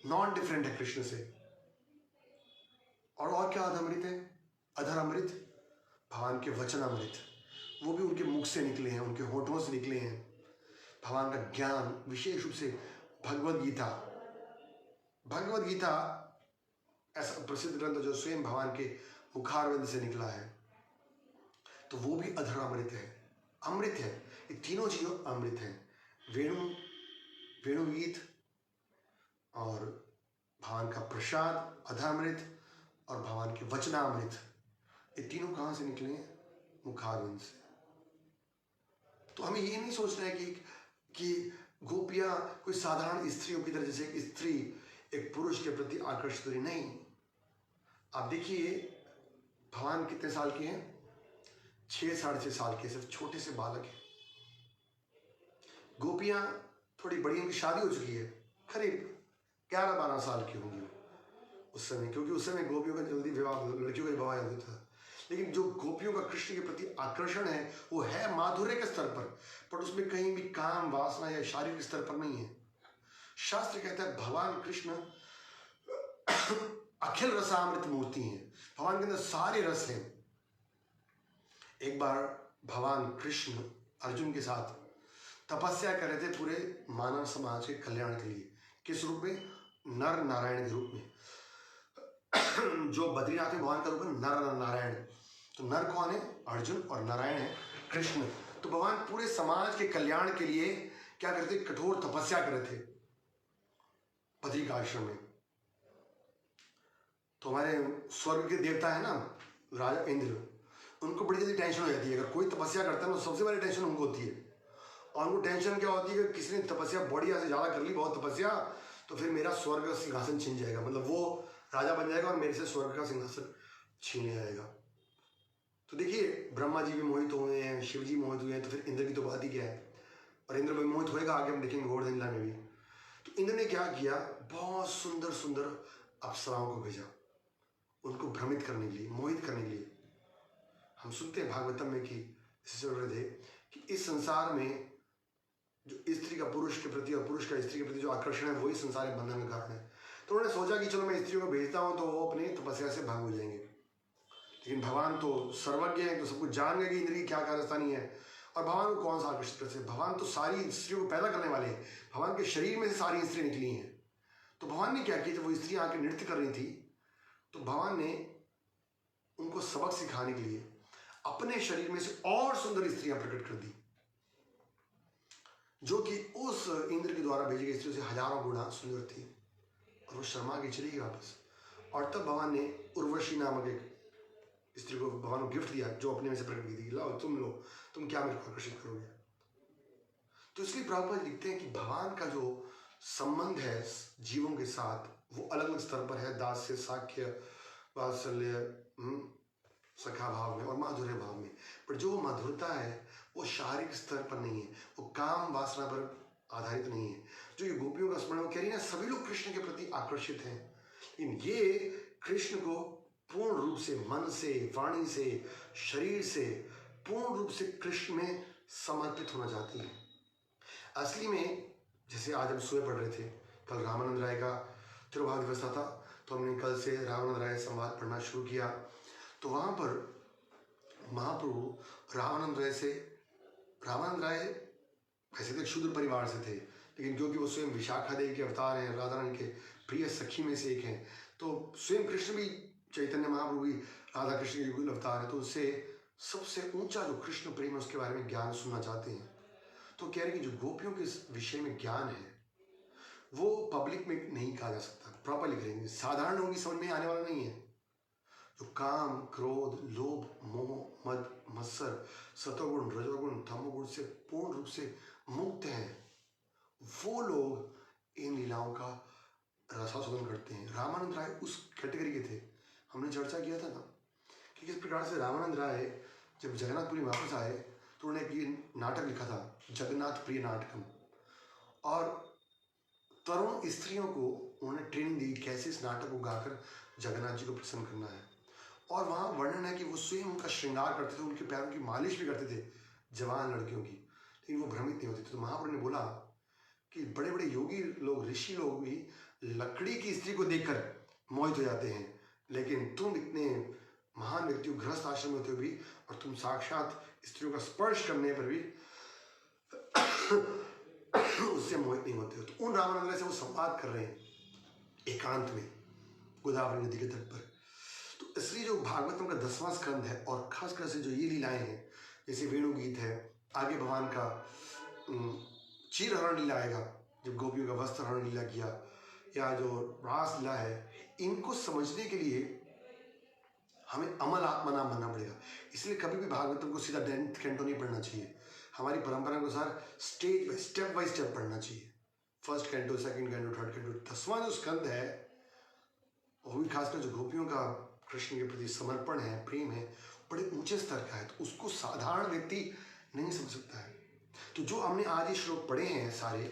नॉन डिफरेंट है कृष्ण से। और क्या अमृत है? अधर अमृत भगवान के वचन अमृत, वो भी उनके मुख से निकले हैं, उनके होठों से निकले हैं। भगवान का ज्ञान, विशेष रूप से भगवद गीता। भगवद गीता ऐसा प्रसिद्ध ग्रंथ जो स्वयं भगवान के मुखारविंद से निकला है, तो वो भी अधर अमृत है, अमृत है। ये तीनों चीजों अमृत है। वेणु गीत और भगवान का प्रसाद अधरामृत और भगवान के वचनामृत, ये तीनों कहां से निकले हैं? मुखारविंद से। तो हमें ये नहीं सोचना है कि गोपियां कोई साधारण स्त्रियों की तरह, जैसे एक स्त्री एक पुरुष के प्रति आकर्षित हुई। नहीं, आप देखिए भगवान कितने साल के हैं? 6 साढ़े 6 साल के, सिर्फ छोटे से बालक हैं। गोपियां थोड़ी बड़ी, उनकी शादी हो चुकी है, करीब 11-12 साल की होंगी उस समय, क्योंकि उस समय गोपियों का जल्दी विवाह, लड़कियों का विवाह जल्दी था। लेकिन जो गोपियों का कृष्ण के प्रति आकर्षण है वो है माधुर्य के स्तर पर उसमें कहीं भी काम वासना या शारीरिक स्तर पर नहीं है। शास्त्र कहता है भगवान कृष्ण अखिल रसामृत मूर्ति हैं, भगवान के अंदर सारे रस हैं। एक बार भगवान कृष्ण अर्जुन के साथ तपस्या कर रहे थे पूरे मानव समाज के कल्याण के लिए। किस रूप में? नर नारायण के रूप में। जो बद्रीनाथ में भगवान का रूप है नर नारायण, तो नर कौन है? अर्जुन, और नारायण है कृष्ण। तो भगवान पूरे समाज के कल्याण के लिए क्या करते? कठोर तपस्या कर रहे थे बद्री का आश्रम में। तो हमारे स्वर्ग के देवता है ना राजा इंद्र, उनको बड़ी जल्दी टेंशन हो जाती है। अगर कोई तपस्या करता है ना, सबसे बड़ी टेंशन उनको होती है। और उनको टेंशन क्या होती है कि किसी ने तपस्या बढ़िया से ज़्यादा कर ली, बहुत तपस्या, तो फिर मेरा स्वर्ग का सिंहासन छीन जाएगा, मतलब वो राजा बन जाएगा और मेरे से स्वर्ग का सिंहासन छीन जाएगा। तो देखिए ब्रह्मा जी भी मोहित हुए हैं, शिव जी मोहित हुए हैं, तो फिर इंद्र की तो बात ही क्या है। और इंद्र भी मोहित होएगा, आगे हम देखेंगे गोवर्धन लीला में भी। तो इंद्र ने क्या किया? बहुत सुंदर सुंदर अप्सराओं को भेजा, उनको भ्रमित करने के लिए, मोहित करने के लिए। हम सुनते हैं भागवतम में कि चल रहे थे कि इस संसार में जो स्त्री का पुरुष के प्रति और पुरुष का स्त्री के प्रति जो आकर्षण है वही संसार के बंधन का कारण है। तो उन्होंने सोचा कि चलो मैं स्त्रियों को भेजता हूँ तो वो अपनी तपस्या से भाग हो जाएंगे। लेकिन भगवान तो सर्वज्ञ है, तो सब कुछ जान गए कि इंद्र की क्या कारस्तानी है और भगवान को कौन सा आकर्षित कर सकते। भगवान तो सारी स्त्रियों को पैदा करने वाले हैं, भगवान के शरीर में से सारी स्त्रियाँ निकली हैं। तो भगवान ने क्या किया, जब वो स्त्री आके नृत्य कर रही थी तो भगवान ने उनको सबक सिखाने के लिए अपने शरीर में से और सुंदर स्त्रियां प्रकट कर दी, जो कि उस इंद्र के द्वारा भेजी गई स्त्रियों से हजारों गुना सुंदर थी। और वो शर्मा के चली गई वापस। और तब भगवान ने उर्वशी नामक एक स्त्री को भगवान को गिफ्ट दिया, जो अपने में से प्रकट की थी, लाओ तुम लो, तुम क्या मेरे को आकर्षित करोगे। तो इसलिए प्रभुपाद लिखते हैं कि भगवान का जो संबंध है जीवों के साथ वो अलग अलग स्तर पर है, दास्य, साख्य, वात्सल्य, सखा भाव में और माधुर्य भाव में। पर जो मधुरता है वो शारीरिक स्तर पर नहीं है, वो काम वासना पर आधारित नहीं है। जो ये गोपियों का स्मरण कह रही है ना, सभी लोग कृष्ण के प्रति आकर्षित हैं, लेकिन ये कृष्ण को पूर्ण रूप से मन से, वाणी से, शरीर से पूर्ण रूप से कृष्ण में समर्पित होना चाहती है। असली में जैसे आज हम सुबह पढ़ रहे थे, कल रामानंद राय का तिरुभाव दिवस था, तो हमने कल से रामानंद राय संवाद पढ़ना शुरू किया। तो वहाँ पर महाप्रभु रामानंद राय वैसे तो एक शूद्र परिवार से थे, लेकिन क्योंकि वो स्वयं विशाखा देवी के अवतार हैं, राधा रानी के प्रिय सखी में से एक हैं, तो स्वयं कृष्ण भी, चैतन्य महाप्रभु भी राधा कृष्ण के युगल अवतार है, तो उससे सबसे ऊंचा जो कृष्ण प्रेम है उसके बारे में ज्ञान सुनना चाहते हैं। तो कह रहे कि जो गोपियों के विषय में ज्ञान है वो पब्लिक में नहीं कहा जा सकता, प्रॉपर लिख रहे हैं, साधारण लोगों की समझ में आने वाला नहीं है। जो काम, क्रोध, लोभ, मोह, मद, मत्सर, सतोगुण, रजोगुण, तमोगुण से पूर्ण रूप से मुक्त हैं, वो लोग इन लीलाओं का रसास्वादन करते हैं। रामानंद राय उस कैटेगरी के थे। हमने चर्चा किया था ना कि किस प्रकार से रामानंद राय जब जगन्नाथपुरी वापस आए तो उन्होंने एक नाटक लिखा था, जगन्नाथ प्रिय नाटकम, और तरुण स्त्रियों को उन्होंने ट्रेनिंग दी कैसे इस नाटक को गाकर जगन्नाथ जी को प्रसन्न करना है। और वहाँ वर्णन है कि वो स्वयं उनका श्रृंगार करते थे, उनके पैरों की मालिश भी करते थे जवान लड़कियों की, लेकिन वो भ्रमित नहीं होते थे। तो महाप्रभु ने बोला कि बड़े बड़े योगी लोग, ऋषि लोग भी लकड़ी की स्त्री को देखकर मोहित हो जाते हैं, लेकिन तुम इतने महान व्यक्ति हो, गृहस्थ आश्रम में होते हुए भी, और तुम साक्षात स्त्रियों का स्पर्श करने पर भी उससे मोहित नहीं होते हो। तो उन रामानंद से वो संवाद कर रहे हैं एकांत में गोदावरी नदी के तट पर। तो इसलिए जो भागवतम का 10वां स्कंद है और खासकर से जो ये लीलाएं हैं, जैसे वेणु गीत है, आगे भगवान का चीर हरण लीला आएगा जब गोपियों का वस्त्र हरण लीला किया, या जो रास लीला है, इनको समझने के लिए हमें अमल आत्मा नाम बनना पड़ेगा। इसलिए कभी भी भागवतम को सीधा 10th कैंटो नहीं पढ़ना चाहिए, हमारी परंपरा के अनुसार स्टेप बाय स्टेप पढ़ना चाहिए। First canto, second canto, third canto. 10वां जो स्कंद है वो भी खासकर जो गोपियों का कृष्ण के प्रति समर्पण है, प्रेम है, बड़े ऊंचे स्तर का है, तो उसको साधारण व्यक्ति नहीं समझ सकता है। तो जो हमने आज ये श्लोक पढ़े हैं सारे,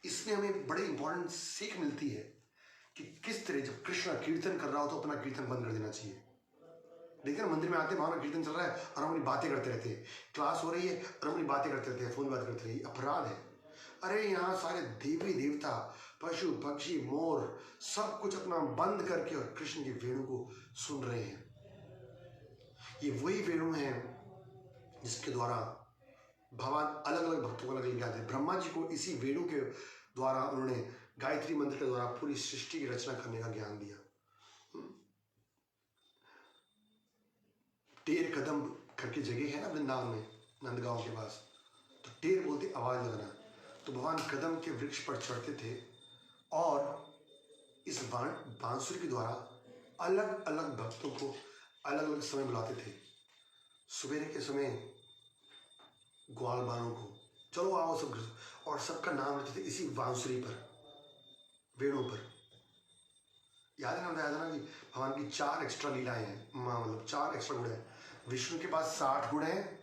इसमें हमें बड़े इंपॉर्टेंट सीख मिलती है कि किस तरह जब कृष्ण कीर्तन कर रहा हो तो अपना कीर्तन बंद कर देना चाहिए। देखिए मंदिर में आते भावना कीर्तन चल रहा है और हम अपनी बातें करते रहते हैं, क्लास हो रही है और हम अपनी बातें करते रहते हैं, फोन बात करते रहिए, अपराध है। अरे यहाँ सारे देवी देवता, पशु पक्षी, मोर, सब कुछ अपना बंद करके और कृष्ण की वेणु को सुन रहे हैं। ये वही वेणु है जिसके द्वारा भगवान अलग अलग भक्तों को अलग अलग ज्ञान है। ब्रह्मा जी को इसी वेणु के द्वारा उन्होंने गायत्री मंत्र के द्वारा पूरी सृष्टि की रचना करने का ज्ञान दिया। टेर कदम करके जगह है ना वृंदावन में, नंदगांव के पास, तो टेर बोलते आवाज लगाना। तो भगवान कदम के वृक्ष पर चढ़ते थे और इस बांसुरी के द्वारा अलग अलग भक्तों को अलग अलग समय बुलाते थे। सवेरे के समय ग्वाल बालों को चलो आओ सब, और सबका नाम लेते थे इसी बांसुरी पर, वेणु पर। याद है ना, बताया था ना कि भगवान की 4 एक्स्ट्रा लीलाएं हैं, मतलब 4 एक्स्ट्रा गुण हैं। विष्णु के पास 60 गुण हैं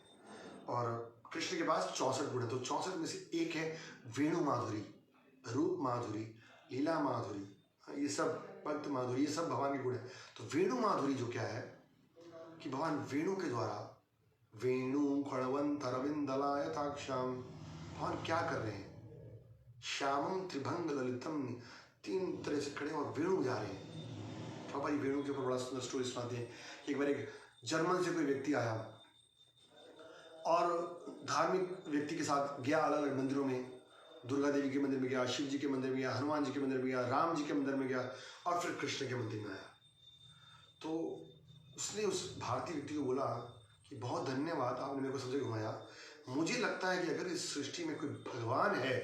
और कृष्ण के पास 64 गुण है। तो 64 में से एक है वेणु माधुरी, रूप माधुरी, लीला माधुरी, ये सब भक्त माधुरी, ये सब भगवान के गुण है। तो वेणु माधुरी जो क्या है कि भगवान वेणु के द्वारा वेणु खड़वंत अरविंदलायताक्षाम। भगवान क्या कर रहे हैं? श्यामम त्रिभंग ललितम, 3 तरह से खड़े और वेणु बजा रहे हैं। पापा जी वेणु के ऊपर बड़ा सुंदर स्टोरी सुनाते हैं। एक बार एक जर्मन से कोई व्यक्ति आया और धार्मिक व्यक्ति के साथ गया, अलग अलग मंदिरों में, दुर्गा देवी के मंदिर में गया, शिव जी के मंदिर में गया, हनुमान जी के मंदिर में गया, राम जी के मंदिर में गया और फिर कृष्ण के मंदिर में आया। तो उसने उस भारतीय व्यक्ति को बोला कि बहुत धन्यवाद, आपने मेरे को सब जगह घुमाया। मुझे लगता है कि अगर इस सृष्टि में कोई भगवान है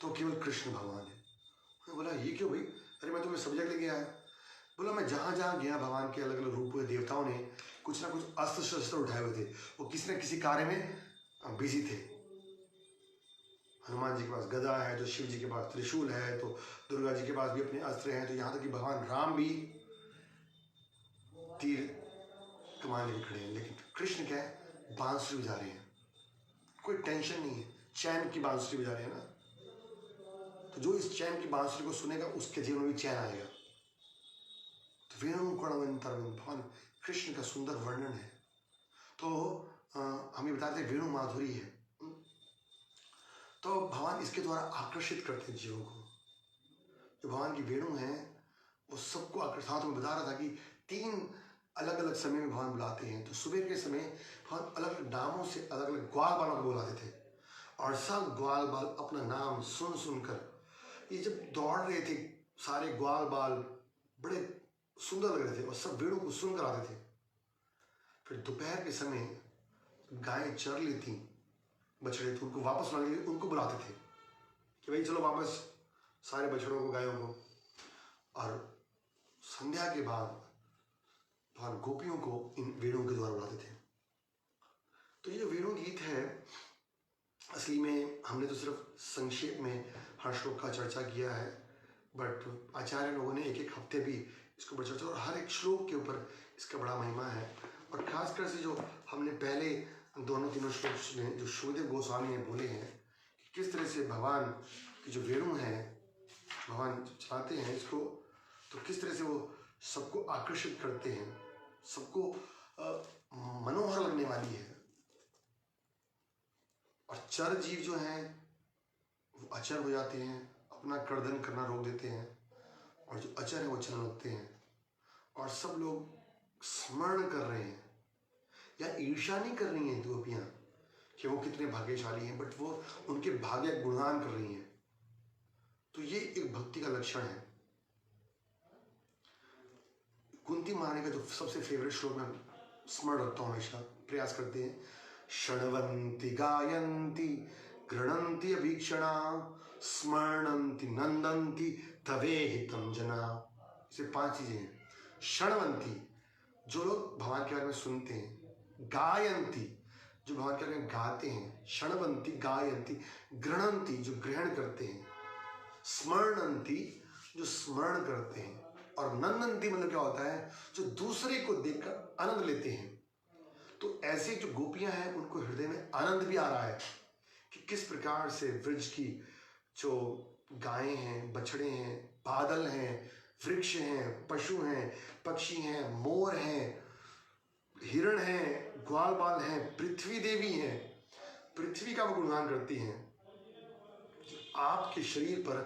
तो केवल कृष्ण भगवान है। मैं बोला ये क्यों भाई? अरे मैं तुम्हें सब जगह ले गया है। बोला मैं जहाँ जहाँ गया भगवान के अलग अलग रूप हुए, देवताओं ने कुछ ना कुछ अस्त्र शस्त्र उठाए हुए थे, वो किसी न किसी कार्य में बिजी थे। हनुमान जी के पास गदा है, तो शिव जी के पास त्रिशूल है, तो दुर्गा जी के पास भी अपने अस्त्र हैं, तो यहाँ तक कि भगवान राम भी तीर कमान लेके खड़े हैं। लेकिन कृष्ण क्या है? बांसुरी बजा रहे हैं, कोई टेंशन नहीं है, चैन की बांसुरी बजा रहे हैं ना। तो जो इस चैन की बांसुरी को सुनेगा उसके जीवन में भी चैन आएगा। तो वेणु कणवंतरविंद, भगवान कृष्ण का सुंदर वर्णन है। तो हमें बताते हैं वेणु माधुरी है। तो भगवान इसके द्वारा आकर्षित करते हैं जीवों को। जो भगवान की वेणु है वो सबको आकर्षित। हाँ, तो मैं बता रहा था कि 3 अलग अलग समय में भगवान बुलाते हैं। तो सुबह के समय भगवान अलग अलग नामों से अलग अलग ग्वाल बालों को बुलाते थे और सब ग्वाल बाल अपना नाम सुन सुनकर, ये जब दौड़ रहे थे सारे ग्वाल बाल बड़े सुंदर लग रहे थे और सब वेणु को सुनकर आते थे। फिर दोपहर के समय गायें चर लेती, बछड़े, तो उनको वापस लाने के लिए उनको बुलाते थे कि भाई चलो वापस सारे बछड़ों को, गायों को। और संध्या के बाद भगवान गोपियों को इन वेणुओं के द्वारा बुलाते थे। तो ये जो वेणु गीत है, असली में हमने तो सिर्फ संक्षेप में हर श्लोक का चर्चा किया है, बट आचार्य लोगों ने एक एक हफ्ते भी इसके ऊपर चर्चा, और हर एक श्लोक के ऊपर इसका बड़ा महिमा है। और खासकर से जो हमने पहले 2-3 श्लोक सुने, जो शुकदेव गोस्वामी ने बोले हैं कि किस तरह से भगवान की जो वेणु है, भगवान चलाते हैं इसको, तो किस तरह से वो सबको आकर्षित करते हैं, सबको मनोहर लगने वाली है। और चर जीव जो हैं वो अचर हो जाते हैं, अपना कर्दन करना रोक देते हैं, और जो अचर है वो चलने लगते हैं। और सब लोग स्मरण कर रहे हैं या ईर्ष्या नहीं कर रही हैं गोपियाँ कि वो कितने भाग्यशाली हैं, बट वो उनके भाग्य गुणगान कर रही हैं। तो ये एक भक्ति का लक्षण है। कुंती महारानी का जो सबसे फेवरेट श्लोक मैं स्मरण रखता हूँ, हमेशा प्रयास करते हैं, षण्वन्ति गायन्ति गृणन्ति अभीक्षणा स्मरणन्ति नंदन्ति तवेहितं जना। इसे 5 चीजें हैं। षण्वन्ति, जो लोग भगवान के बारे में सुनते हैं। गायन्ति, जो भगवान के बारे में गाते हैं। षण्वन्ति गायन्ति, गृणन्ति, जो ग्रहण करते हैं। स्मरणन्ति, जो स्मरण करते हैं। और नंदन्ति मतलब क्या होता है? जो दूसरे को देखकर आनंद लेते हैं। तो ऐसे जो गोपियां हैं उनको हृदय में आनंद भी आ रहा है कि किस प्रकार से वृक्ष की जो गायें हैं, बछड़े हैं, बादल हैं, वृक्ष हैं, पशु हैं, पक्षी हैं, मोर हैं, हिरण हैं, ग्वाल बाल हैं, पृथ्वी देवी हैं, पृथ्वी का वो गुणगान करती हैं। आपके शरीर पर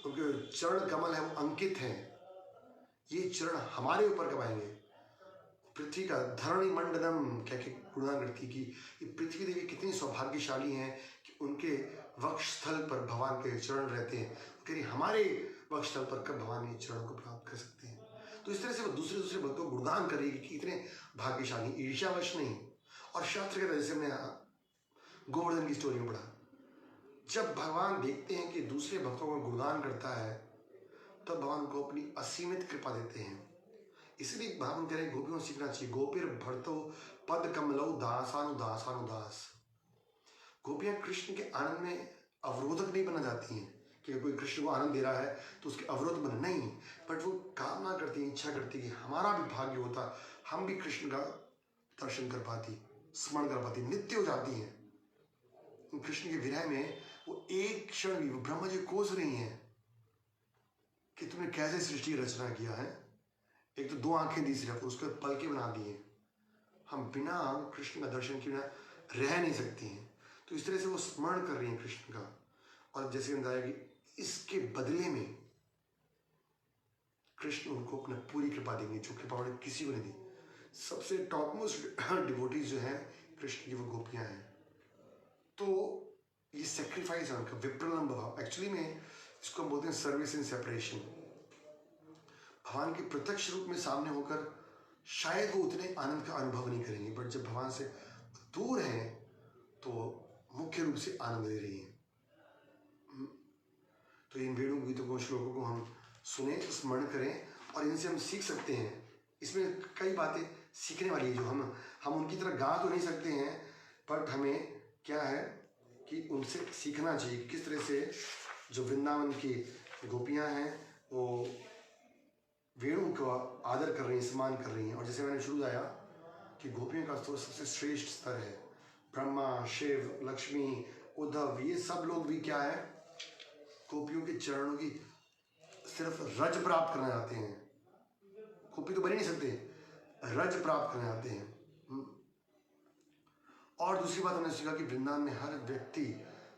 उनके चरण कमल है वो अंकित हैं। ये चरण हमारे ऊपर कब आएंगे? पृथ्वी का धरणी मंडलम कह के गुणगान करती कि ये पृथ्वी देवी कितनी सौभाग्यशाली हैं कि उनके वक्षस्थल पर भगवान के चरण रहते हैं। कह रही हमारे वक्षस्थल पर कब भगवान ये चरणों को प्राप्त कर सकते हैं। तो इस तरह से वो दूसरे दूसरे भक्तों को गुणगान करेगी कि इतने भाग्यशाली, ईर्ष्यावश नहीं। और शास्त्र के जैसे हमने गोवर्धन की स्टोरी में पढ़ा, जब भगवान देखते हैं कि दूसरे भक्तों को गुणगान करता है तब भगवान को अपनी असीमित कृपा देते हैं। इसलिए भगवान कह रहे गोपियों सीखना चाहिए, गोपीर भरतो पद कमलो दासानुदास। गोपियां कृष्ण के आनंद में अवरोधक नहीं बनना चाहती हैं कि कोई कृष्ण को आनंद दे रहा है तो उसके अवरोध बने, नहीं, बट वो कामना करती हैं, इच्छा करती है कि हमारा भी भाग्य होता, हम भी कृष्ण का दर्शन कर पाती, स्मरण कर पाती, नित्य हो जाती हैं। कृष्ण के विरह में वो एक क्षण भी, वो ब्रह्मा जी कोस रही हैं कि तुमने कैसे सृष्टि की रचना किया है। एक तो 2 आंखें दी सिर्फ, उसके पलके बना दिए, हम बिना कृष्ण का दर्शन किए बिना रह नहीं सकती हैं। तो इस तरह से वो स्मरण कर रही हैं कृष्ण का, और जैसे बताया कि इसके बदले में कृष्ण उनको अपना पूरी कृपा देंगे, जो कृपा उन्होंने किसी को नहीं दी। सबसे टॉप मोस्ट डिवोटीज जो हैं कृष्ण की, वो गोपियां हैं। तो ये सेक्रीफाइस है उनका, विप्रलंब भाव। एक्चुअली में इसको हम बोलते हैं सर्विस इन सेपरेशन। भगवान के प्रत्यक्ष रूप में सामने होकर शायद वो उतने आनंद का अनुभव नहीं करेंगे, बट जब भगवान से दूर हैं तो मुख्य रूप से आनंद ले रही हैं। तो इन वेणु गीतों को, श्लोकों को हम सुने, स्मरण करें, और इनसे हम सीख सकते हैं। इसमें कई बातें सीखने वाली है, जो हम उनकी तरह गा तो नहीं सकते हैं, बट हमें क्या है कि उनसे सीखना चाहिए किस तरह से जो वृंदावन की गोपियां हैं वो वेणु का आदर कर रही हैं, सम्मान कर रही हैं। और जैसे मैंने शुरू आया कि गोपियों का स्तर सबसे श्रेष्ठ स्तर है। ब्रह्मा, शिव, लक्ष्मी, उद्धव, ये सब लोग भी क्या है, गोपियों के चरणों की सिर्फ रज प्राप्त करना चाहते हैं। गोपी तो बन ही नहीं सकते, रज प्राप्त करना चाहते हैं। और दूसरी बात हमने सीखा कि वृंदावन में हर व्यक्ति,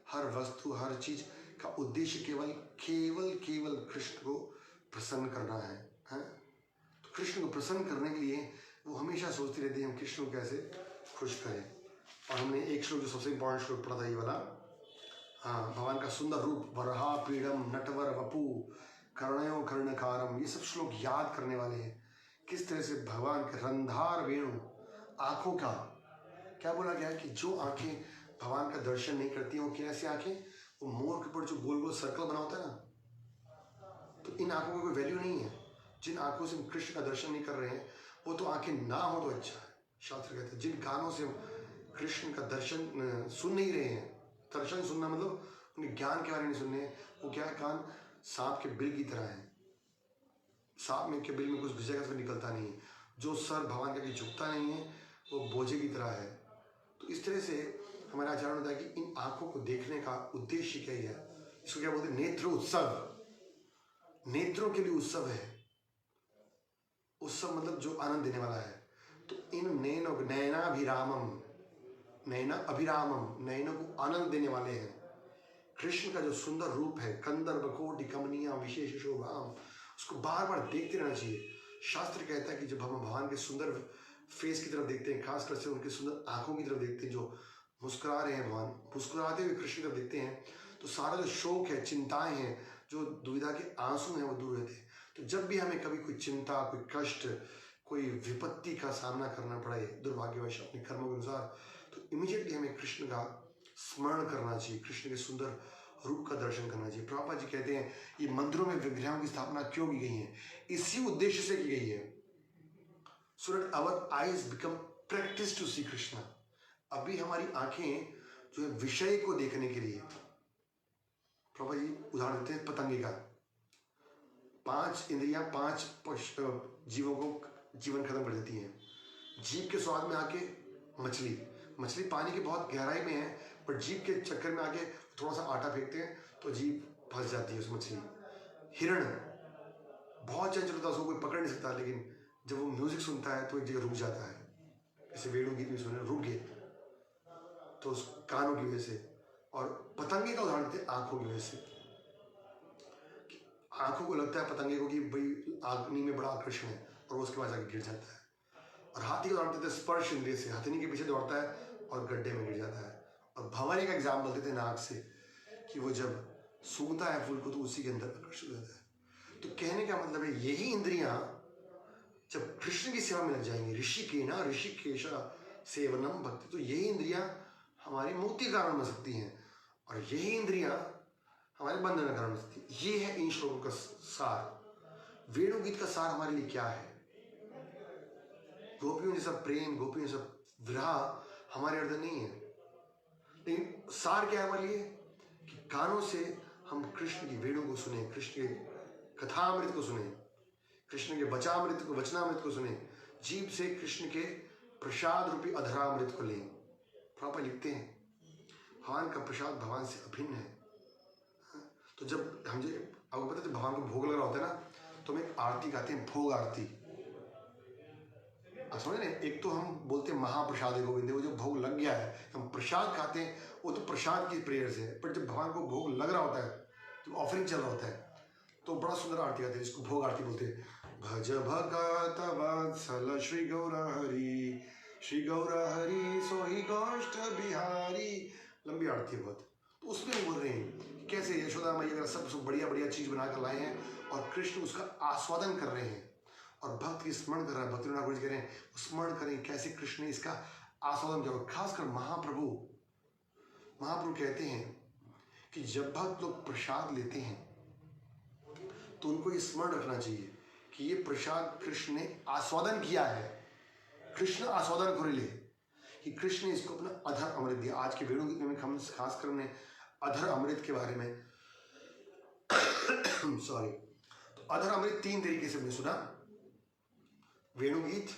हर वस्तु, हर चीज का उद्देश्य केवल केवल केवल कृष्ण को प्रसन्न करना है। तो कृष्ण को प्रसन्न करने के लिए वो हमेशा सोचती रहती है हम कृष्ण को कैसे खुश करें। और हमने एक श्लोक जो सबसे इंपॉर्टेंट श्लोक पढ़ा था ये वाला, हाँ, भगवान का सुंदर रूप, वरहा पीड़म नटवर वपु कर्णयो कर्णकारम, ये सब श्लोक याद करने वाले हैं। किस तरह से भगवान के रंधार वेणु, आंखों का क्या बोला गया है कि जो आंखें भगवान का दर्शन नहीं करती हैं वो कैसी आंखें, वो मोर के ऊपर जो गोल गोल सर्कल बना होता है ना, तो इन आंखों का कोई वैल्यू नहीं है। जिन आंखों से हम कृष्ण का दर्शन नहीं कर रहे हैं वो तो आंखें ना हो तो अच्छा है। शास्त्र कहते हैं जिन कानों से हम कृष्ण का दर्शन सुन नहीं रहे हैं, दर्शन सुनना मतलब उन्हें ज्ञान के बारे में सुनने, वो क्या है, कान सांप के बिल की तरह है। सांप में के बिल में कुछ घुसेगा तो निकलता नहीं है। जो सर भगवान का झुकता नहीं है वो बोझे की तरह है। तो इस तरह से हमारा आचरण होता है कि इन आंखों को देखने का उद्देश्य क्या है, इसको क्या बोलते हैं, नेत्र उत्सव। नेत्रों के लिए उत्सव है। उत्सव मतलब जो आनंद देने वाला है। तो इन नैनों को, नैनाभिरामम, नैना अभिरामम, नैनों को आनंद देने वाले हैं। कृष्ण का जो सुंदर रूप है, कंदर्प कोटि कमनीय विशेष शोभाम, उसको बार बार देखते रहना चाहिए। शास्त्र कहता है कि जब हम भगवान के सुंदर फेस की तरफ देखते हैं, खासकर से उनके सुंदर आंखों की तरफ देखते हैं, जो मुस्कुरा रहे हैं, भगवान मुस्कुराते हुए कृष्ण की तरफ देखते हैं, तो सारा जो शोक है, चिंताएं हैं, जो दुविधा के आंसू हैं, वो दूर रहते हैं। तो जब भी हमें कभी कोई चिंता, कोई कष्ट, कोई विपत्ति का सामना करना पड़े दुर्भाग्यवश अपने कर्मों के अनुसार, तो इमीडिएटली हमें कृष्ण का स्मरण करना चाहिए, कृष्ण के सुंदर रूप का दर्शन करना चाहिए। प्रभुपाद जी कहते हैं ये मंदिरों में विग्रहों की स्थापना क्यों की गई है, इसी उद्देश्य से की गई है, so that our eyes become practice to see Krishna। अभी हमारी आंखें जो है विषय को देखने के लिए, प्रभु जी उदाहरण देते हैं पतंगे का। 5 इंद्रियां 5 जीवों को जीवन खत्म कर देती हैं। जीभ के स्वाद में आके मछली पानी की बहुत गहराई में है, पर जीभ के चक्कर में आके थोड़ा सा आटा फेंकते हैं तो जीभ फंस जाती है उस मछली। हिरण बहुत चंचल होता है, उसको कोई पकड़ नहीं सकता, लेकिन जब वो म्यूजिक सुनता है तो एक जगह रुक जाता है। जैसे वेणु गीत में सुने रुक गए, तो उस कानों की वजह से। और पतंगे का उदाहरण देते आंखों की वजह से। आंखों को लगता है पतंगे को कि भाई अग्नि में बड़ा आकर्षण है, और वो उसके बाद जाके गिर जाता है। और हाथी का उदाहरण देते हैं स्पर्श इंद्रिय से, हथनी के पीछे दौड़ता है और गड्ढे में गिर जाता है। और भंवरे का एग्जाम्पल देते हैं नाक से, कि वो जब सूंघता है फूल को तो उसी के अंदर आकर्षित हो जाता है। तो कहने का मतलब है यही इंद्रियां जब कृष्ण की सेवा में लग जाएंगी, ऋषिकेना ऋषिकेशा सेवनम भक्ति, तो यही इंद्रियां हमारी मुक्ति का कारण बन सकती हैं, और यही इंद्रियां हमारे बंधन का कारण बन सकती है। ये है इन श्लोकों का सार। वेणु गीत का सार हमारे लिए क्या है? गोपियों जैसा प्रेम, गोपियों जैसा विरह हमारे अंदर नहीं है, लेकिन सार क्या है हमारे लिए कि कानों से हम कृष्ण की वेणु को सुने, कृष्ण के कथामृत को सुने, कृष्ण के वचामृत को, वचनामृत को सुने, जीभ से कृष्ण के प्रसाद रूपी अधरामृत को लें। प्रभुपाद लिखते हैं भगवान का प्रसाद भगवान से अभिन्न है। तो जब हम आपको पता है भगवान को भोग लग रहा होता है ना, तो हम एक आरती गाते हैं, भोग आरती। समझ रहे हैं, एक तो हम बोलते हैं महाप्रसाद गोविंद, वो जो भोग लग गया है, हम प्रसाद खाते हैं, वो तो प्रसाद की प्रेयर से है। पर जब भगवान को भोग लग रहा होता है, तो ऑफरिंग चल रहा होता है, तो बड़ा सुंदर आरती गाते हैं, जिसको भोग आरती बोलते हैं। भज भगत वत्सल श्री गौर हरि, श्री गौर हरि सोहि गोष्ठ बिहारी। लंबी आरती है बहुत। तो उसमें हम बोल रहे हैं कैसे यशोदा मैया अगर सब बढ़िया बढ़िया चीज बनाकर लाए हैं और कृष्ण उसका आस्वादन कर रहे हैं और भक्त की स्मरण कर रहा है, भक्ति ठाकुर जी कह रहे हैं स्मरण करें कैसे कृष्ण ने इसका आस्वादन किया। खासकर महाप्रभु कहते हैं कि जब भक्त लोग प्रसाद लेते हैं तो उनको ये स्मरण रखना चाहिए कि ये प्रसाद कृष्ण ने आस्वादन किया है, कृष्ण आस्वादन कर ले, कि कृष्ण ने इसको अपना अधर अमृत दिया। आज के वेणु गीत में हम खासकर हमने अधर अमृत के बारे में सॉरी, तो अधर अमृत 3 तरीके से हमने सुना। वेणुगीत,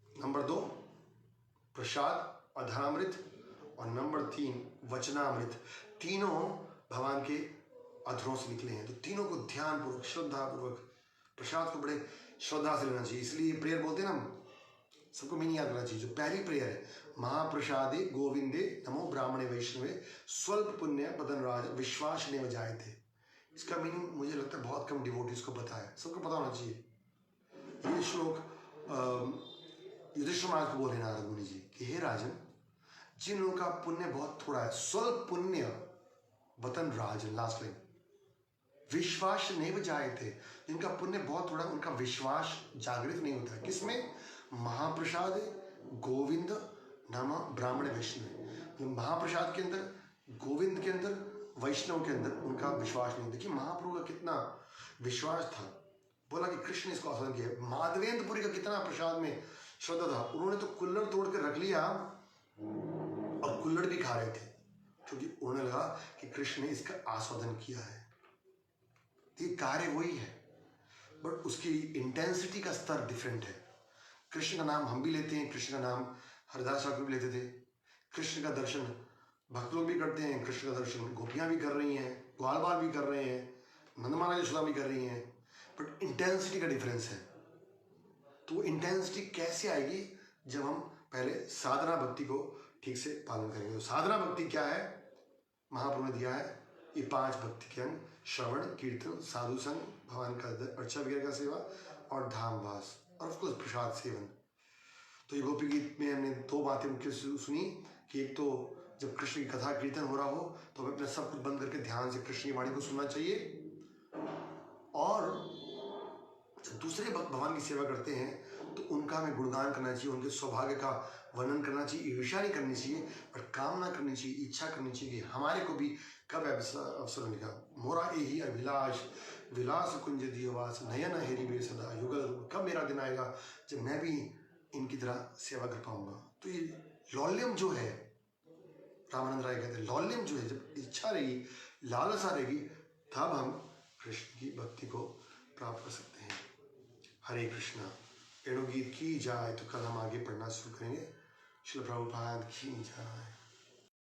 नंबर 2 प्रसाद अधरामृत, और नंबर 3 वचनामृत। तीनों भगवान के अधरों से निकले हैं, तो तीनों को ध्यान पूर्वक श्रद्धा पूर्वक प्रसाद को बड़े श्रद्धा से लेना चाहिए। इसलिए प्रेयर बोलते हैं ना, सबको मीनिंग याद रखना चाहिए। जो पहली प्रेयर है, महाप्रसादे गोविंदे नमो ब्राह्मणे वैष्णवे स्वल्प पुण्य बदन राज विश्वास ने बजाए थे। इसका मीनिंग मुझे लगता है बहुत कम डिवोटीज को पता है, सबको पता होना चाहिए। ये श्लोक युधिष्ठिर महाराज को बोले नारद मुनि जी कि हे राजन, जिन लोगों का पुण्य बहुत थोड़ा है, स्वल्प पुण्य वतन राजन, लास्ट लाइन, विश्वास नहीं बजाए थे, जिनका पुण्य बहुत थोड़ा, उनका विश्वास जागृत नहीं होता है। किसमें? महाप्रसाद गोविंद नाम ब्राह्मण वैष्णव। महाप्रसाद के अंदर, गोविंद के अंदर, वैष्णव के अंदर उनका विश्वास नहीं। देखिए महाप्रभु का कितना विश्वास था, बोला कि कृष्ण ने इसको आस्वादन किया। माधवेंद्रपुरी का कितना प्रसाद में श्रद्धा था, उन्होंने तो कुल्हड़ तोड़ कर रख लिया और कुल्हड़ भी खा रहे थे, क्योंकि उन्हें लगा कि कृष्ण ने इसका आस्वादन किया है। ये कार्य वही है, बट उसकी इंटेंसिटी का स्तर डिफरेंट है। कृष्ण का नाम हम भी लेते हैं, कृष्ण का नाम हरिदास ठाकुर भी लेते थे, कृष्ण का दर्शन भक्त लोग भी करते हैं, कृष्ण का दर्शन गोपियां भी कर रही हैं, ग्वाल बाल भी कर रहे हैं, नंदमाला यशोदा भी कर रही हैं, बट इंटेंसिटी का डिफरेंस है। तो इंटेंसिटी कैसे आएगी? जब हम पहले साधना भक्ति को ठीक से पालन करेंगे। तो साधना भक्ति क्या है? महाप्रभु ने दिया है ये 5 भक्ति के अंग: श्रवण, कीर्तन, साधु संग, भगवान का अर्चा वगैरह का सेवा और धामवास, और ऑफकोर्स प्रसाद सेवन। तो ये गोपी गीत में हमने 2 बातें मुख्य सुनी कि एक तो जब कृष्ण की कथा कीर्तन हो रहा हो तो हमें अपना सब कुछ बंद करके ध्यान से कृष्ण की वाणी को सुनना चाहिए, और जब दूसरे भक्त भगवान की सेवा करते हैं तो उनका हमें गुणगान करना चाहिए, उनके सौभाग्य का वर्णन करना चाहिए, ईर्ष्या नहीं करनी चाहिए, पर कामना करनी चाहिए, इच्छा करनी चाहिए कि हमारे को भी कब अवसर मिलेगा। मोरा यही अभिलाष विलास कुंज दियोवास नयन हेरी मेरे सदा युगल, कब मेरा दिन आएगा जब मैं भी इनकी तरह सेवा कर पाऊंगा। तो ये लौल्यम जो है, रामानंद राय कहते हैं लौल्यम जो है, जब इच्छा रहेगी, लालसा रहेगी, तब हम कृष्ण की भक्ति को प्राप्त कर सकते हैं। हरे कृष्णा। वेणुगीत की जाए तो कल हम आगे पढ़ना शुरू करेंगे। श्रील प्रभुपाद की जाए।